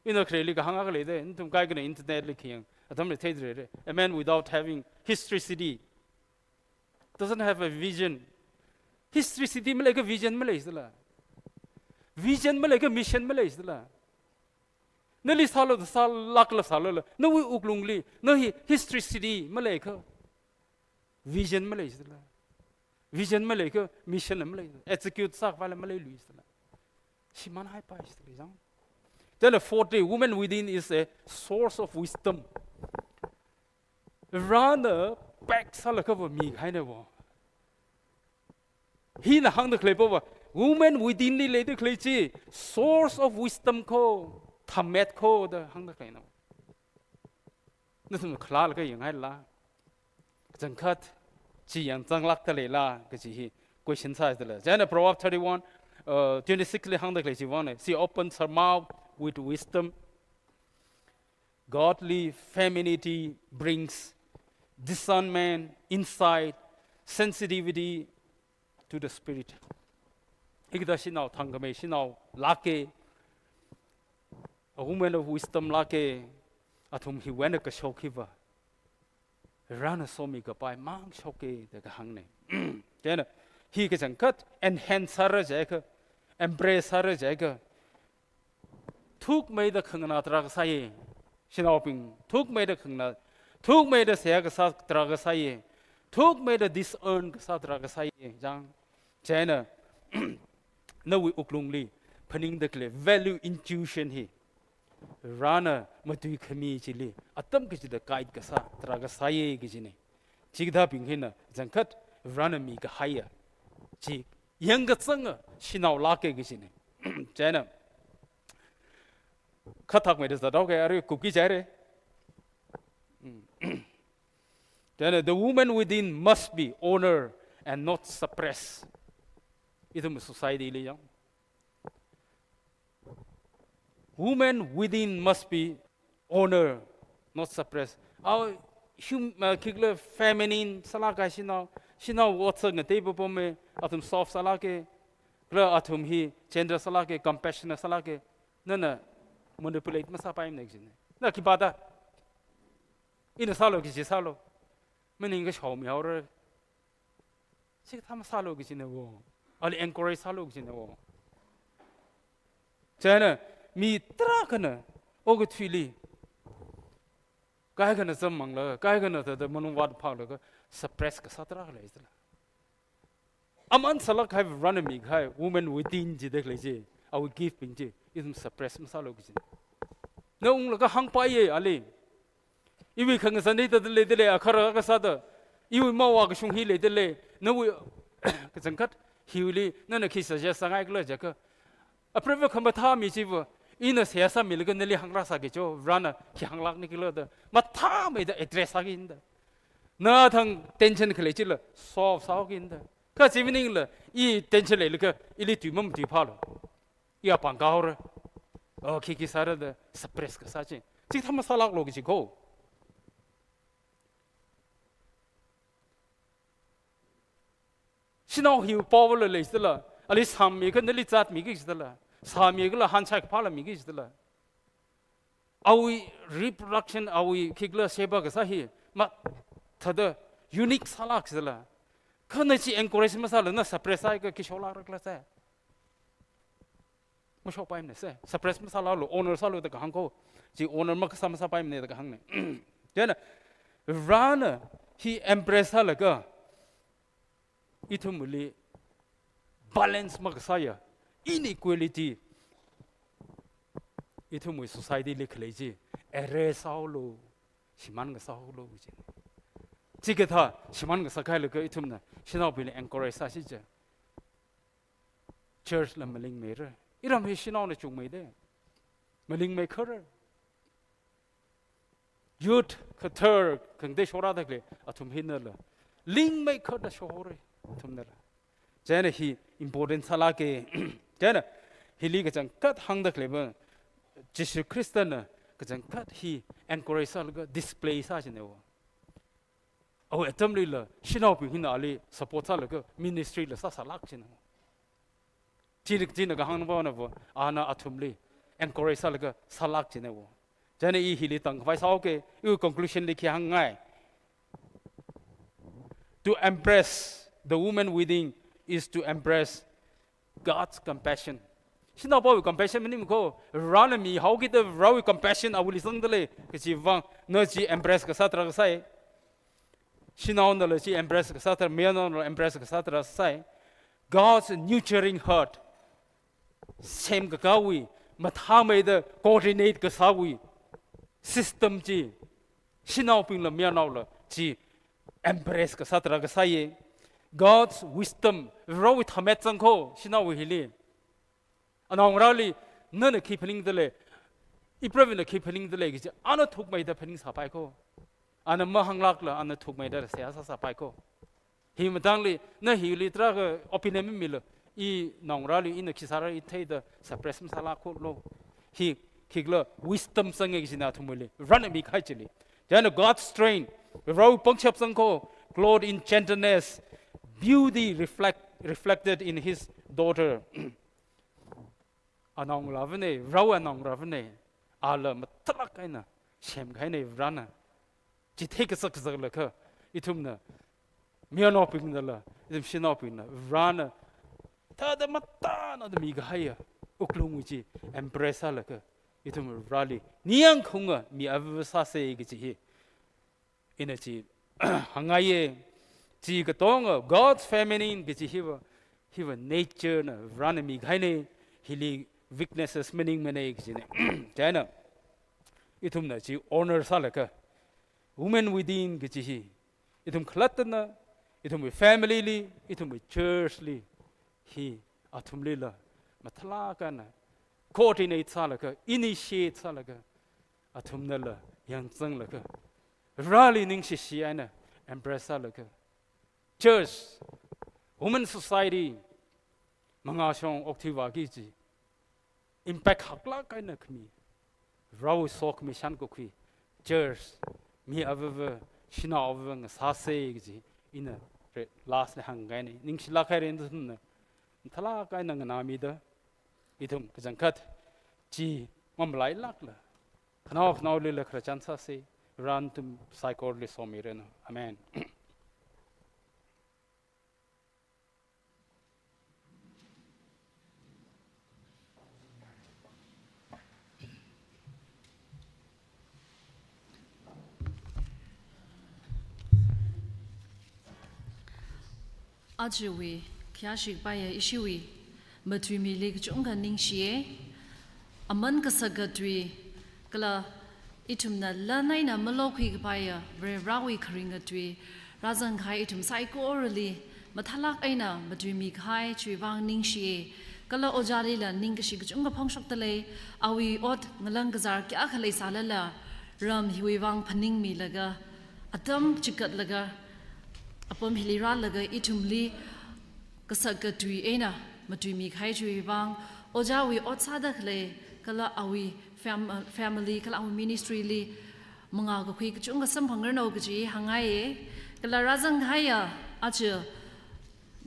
อินเอาเครลิกหังอะไรเลยเด้นี่ทุ่มใกล้กันอินเทอร์เน็ตเลยเขียงอาตมเลยเทดเลย a man without having historicity doesn't have a vision historicity ไม่เลยก็ vision ไม่เลยสิละ vision ไม่เลยก็ mission ไม่เลยสิละนั่นลิสาลสาลักละสาลละนั่นวิอุกลุงลีนั่นฮิ historicity ไม่เลยก็ vision ไม่เลยสิละ vision ไม่เลยก็ mission ไม่เลย execute สักวันไม่เลยลุยสิละ Shiman hai pa istri jang. Then the 40 woman within is a source of wisdom. Rather back salak of me kind of. He na hang the clay over. Woman within the lady clay source of wisdom ko thamet ko the hang the clay now. Nathum klal ka yang hai la. Jang kat chi yang jang lak ta le la ka chi hi question size the. Then the Proverbs 31 26 le hang the clay chi one. She opens her mouth with wisdom. Godly femininity brings discernment, insight, sensitivity to the spirit. Ikda sinaw thangame sinaw lake. A woman of wisdom lake atum hi wena ka shokiva. Rana somi ka pai mang shoke de ka hangne. Then he ka jangkat enhance her jaika, embrace her jaika. Thuk mai da khangna tra ka sai sinaw ping thuk mai da khangna thuk mai da se ka sa tra ka sai thuk mai da disearn ka sa tra ka sai jang chena no we uklungli phaning da kle value intuition hi rana matui khami chili atam ki da kaid ka sa tra ka sai ki jine chigda ping hina jangkat rana mi ka haya chi yang ga tsang sinaw la ke ki jine chena khatak mai da dog are cookie jare. Then the woman within must be honored and not suppressed. Itu society li yang. Woman within must be honored, not suppressed. Our kigla feminine salaka sinaw what's on the table for me atum soft salake, kla atum hi gender salake, compassionate salake. Nana manipulate masa pa im next ne. Na kibada. Ina salo ki salo. Mening ka shaw mi aur. Sik tham salo ki ne wo. Ali encourage salo ki ne wo. Chana mi tra kana o ko thili. Kai kana zamang la, kai kana the manu wat phang la suppress ka satra la isla. Aman salak have run me kai woman within ji dek le ji. I will give ping ji. Ism suppress masalo ki. No ung la ka hang pa ye ali. Iwi khang san ni ta le de le akhara ka sa da iwi ma wa ka shung hi le de le no wi ka jangkat hiuli na na ki sa ja sangai kla ja ka apreva khamba tha mi chi wa ina se sa mil ga ne li hang ra sa ge cho rana ki hang lak ni ki lo da ma tha me da address sa gi in da na thang tension khle chi la so sa gi in da ka chi mining la I tension le ka ili tu mam ti pha lo ya pang ka ho ra o ki sa ra da suppress ka sa chi chi tham sa lak lo gi chi ko. Sinaw hiu power le isla ali sam mi ka nali chat mi ki isla sam mi ka han chak phala mi ki isla awi reproduction awi kigla seba ka sa hi ma thada unique salak isla khana chi encourage masala na suppress ai ka kishola rakla sa mo sho paim ne se suppress masala lo owner salo da ka hang ko ji owner ma ka sam sa paim ne da ka hang ne then rana he embrace hala ka itu muli balance magsaya inequality itu mui society le khlei ere saulo siman ga saulo ji chike tha siman ga sakai le ka itum na sinaw pile encourage sa si je church la maling me re iram he sinaw na chung me de maling me khar youth khathar khang de shora da kle atum hin la ling me khar da shore tumnera jana hi important sala ke jana hili ka chang kat hang da kleba Jesus Christian ka chang kat hi encourage sal ga display sa jene wo aw atam le la shinaw pi hin ali support sal ga ministry la sa salak jene chirik jina ga hang ba na bo ana athum le encourage sal ga salak jene wo jana I hili tang vai saw ke u conclusion le ki hang ngai to embrace the woman within is to embrace God's compassion. Sina bo compassion meaning ko run me how get the raw compassion I will listen the le ke chi wang no chi embrace ka satra ka sai sina on the chi embrace ka satra me no embrace ka satra sai God's nurturing heart same ka kawi mathame the coordinate ka sawi system ji shinau ping la mianau la ji embrace ka satra ka sai God's wisdom rawi thamet sang ko shinau hili anong rali nana keep pening the le ipravina keep pening the le ji ana thuk mai da pening sa pai ko ana ma hanglak la ana thuk mai da sia sa pai ko hi matangli na hi litra ka opinion mi lo I nongrali in kisara I take the suppressum salak lo he kigla wisdom sang exina tumuli run a big hachili then God's strength row puncture sanko clothed in gentleness beauty reflected in his daughter anong lavene row anong ravene ala matlak kaina shem kaina rana ji take a success laka itumna mianoping the la itum shinoping rana Tada mata na the mikhavai uklunguji embrace laka itum rally niang kunga mi avasa se gichi inachi hangaye ji gatonga God's feminine gichi hiva nature na run mikhavai hili weaknesses meaning mane gichi jana itum na ji honor salaka women within gichi itum klatna itum family li itum church li he atum lila mathala kana coordinate salaka initiate salaka atum nala yang zang laka rally ningshiya na embrace salaka church women society mga shong oktiwa gi impact hakla kana khmi raw sok mission ko khi church mi avava shina avang sa se gi ina last hangai ni ningshiya khairen dun thala kai nang nami da itum kajangkat ji maleilak la khnaw le khra chansa se ran tum saikorali somirena amen Ajui Kyashik baya ishiwui matui milik chunga ningshiya aman kasagatwi kala itumna lanai na malokhi baya re rawi kharingatwi razang khai itum saikorali mathalak aina matui mikhavai wuivang ningshiya kala ojari la ningshi chunga phongshok tale awi ot ngalang gazar kayakha leisalala ram wuivang phaning mi laga atam chikat laga apom hilira laga itumli kasagatwi eina matui mikhavai wuivang ojawi otsada khle kala awi family kala awi ministry li manga ko khui chunga samphangar no gi hangai kala razang haya acha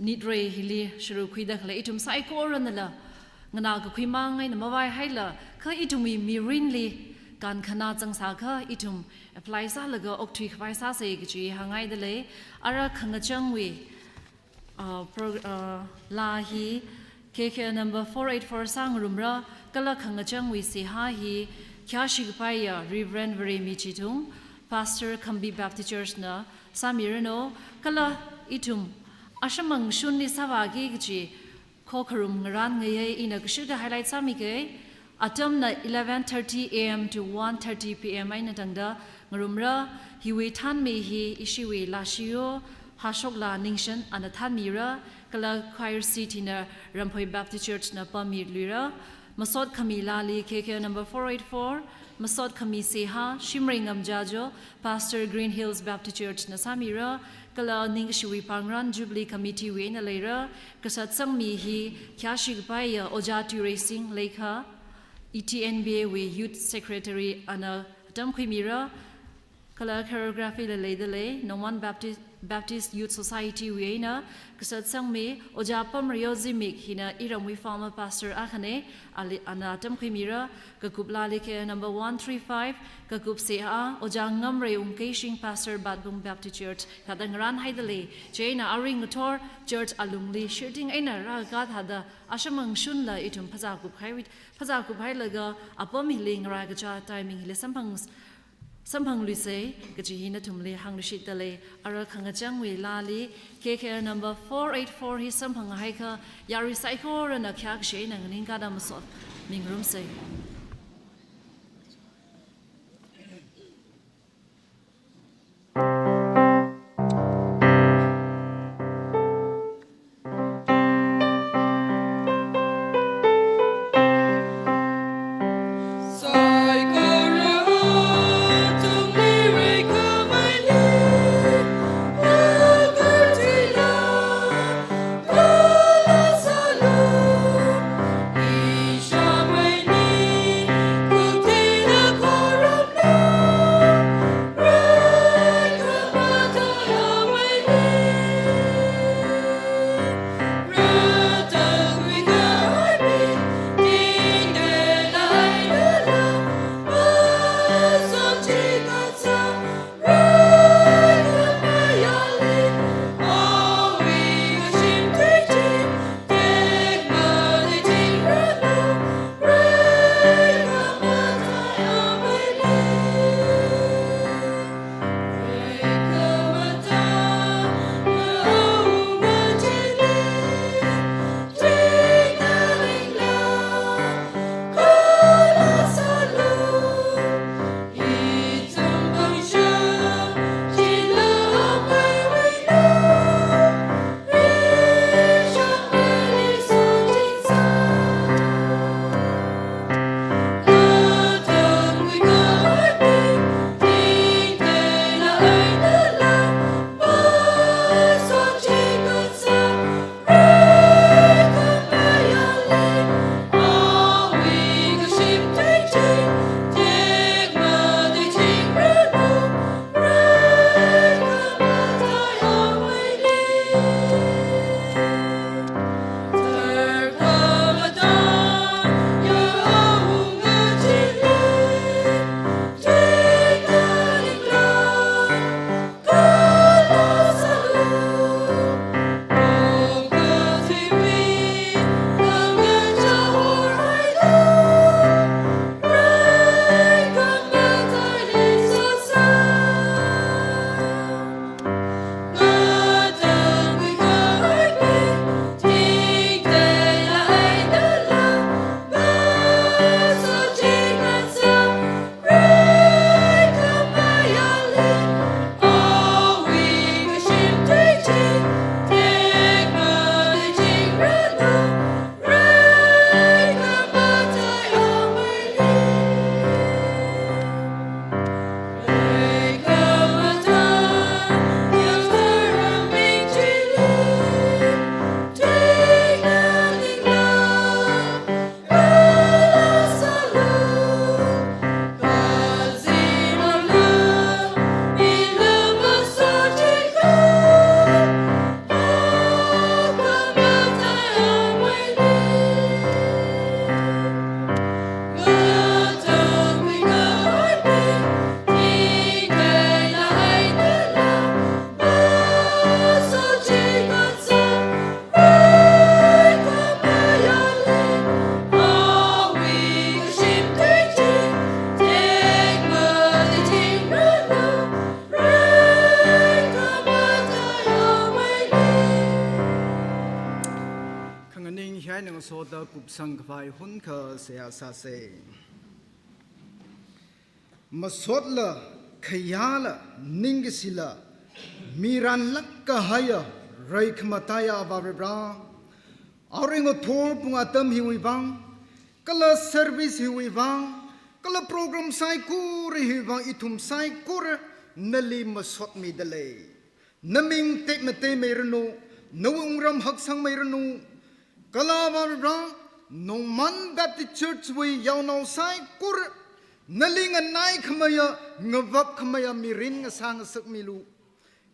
nidre hili shuru khui da khle itum saikorana la ngana ko khui mangai na mawai haila kha itumi mirinli kan khana changsa kha itum apply sa laga okthui khwai sa se gi hangai dale ara khanga changwi la hi kayakha number 484 sang rumra kala khanga changwi se ha hi kyashik paya reverend very michitung pastor Kambi Baptist Church na samirano kala itum ashamang shunni sawagi gi khokharum ngaran ngaye ina gshuga highlight sami ge atam na 11:30 am to 1:30 pm aina tangda ngarumra hiwi than me hi ishiwui lashiyo hashokla ningshan anathan mira kala choir city na Ramphoi Baptist Church na pamir lira masod kamila li kayakha number 484 masod kami seha shimringam jajo pastor Green Hills Baptist Church na samira kala ningshiwi pangran Jubilee committee we na lera kasat sangmi hi kyashik baya ojatu racing lekha ETNBA we youth secretary ana atam khimira kala choreography le le Nongman Baptist Youth Society we na kasat sangme ojapam riozimik hina iramwi former pastor akhane ali anatam khimira kakupla leke number 135 kakup seha ojangam re umkeishing pastor Badbung Baptist Church kadangran haidale jaina aring thor church alungli shooting aina ragat hada ashamang shunla itum phaja kup hai laga apam hiling ra gacha timing le sampang Sampang Luce, Gaji Nathum Hang Shitale, Arakangajang we Lali, kayakha number 484, his Sampang Haika, Yari saikorana kyak shane and Ningadamsot, Mingrum say. soda kupsang kafai hun ka saya sase masotla khayala ningisila miran lakka haya raik mataya babra auringo thor punga tam hi wuivang kala service hi wuivang kala program sai kur hi wang itum sai kur nali masot mi dale naming te mate merno nawungram haksang merno kala babra Nongman Baptist Church we yauno sai kur naling anai khmaya ngavap khmaya mirin ngasang sak milu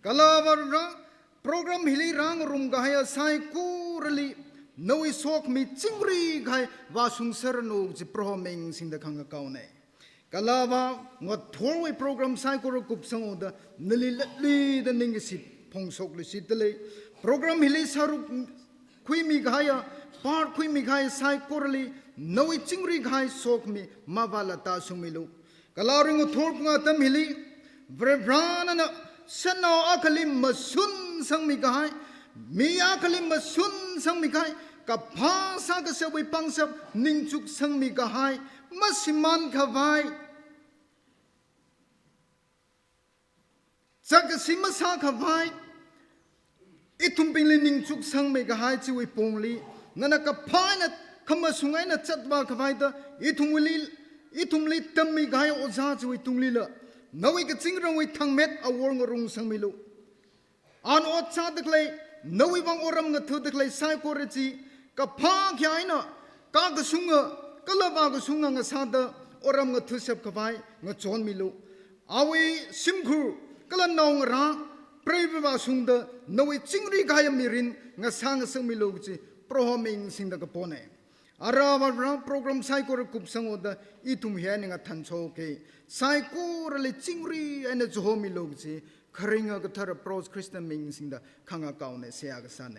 kala babra program hili rang rum gaya sai kurli Noi sok mi chingri gai wasung serno ji promeng sing da khang kaune kalaba ngot thorwe program sai ko kup sang da nili latli da ning sit phong sok li sit le program hili saruk khui mi gaya par khui mi gai sai korli noi chingri gai sok mi mavala ta sumilu กลาริงอุทอร์งาตัมฮิลีเบรบรานันสนออาคลิมมาสุนสังมิกายมีอาคลิมมาสุนสังมิกายกับภาษากษวิปังสับนิงจุกสังมิกายมัสิมันขวายจากสิมาสาขวายอิทุมปิงลินิงจุกสังมิกายจิวิปงลีนั่นกับพายนัดขมาสุงไงนัดจัดว่าขวายตาอิทุมลีตัมมิกายโอซาจิวิตุงลีละนวิกจิงรวิทังเม็ดอวงรุงสังมิลุอันอดชาตะเลยนวิบังอรมงทุตะเลยไซโครจีกับพาขยายนะกากสุงะกลบากสุงะงสาดอรมงทุเสบขวายงจอนมิลุอาวิซิมคูกลนองราเปรย์บาสุงดนวิจิงริกายมิรินงสางสังมิลุจีโปรฮมิงสิงดกปอนเออาราวาโปรแกรมไซโครกุบสังอดอิทุมเฮนิงทันโชเกไซโครเลจิงรีเอเนจโฮมิลุจีคริงกทารโปรสคริสตันมิงสิงดขังกาวเนเซียกสันเน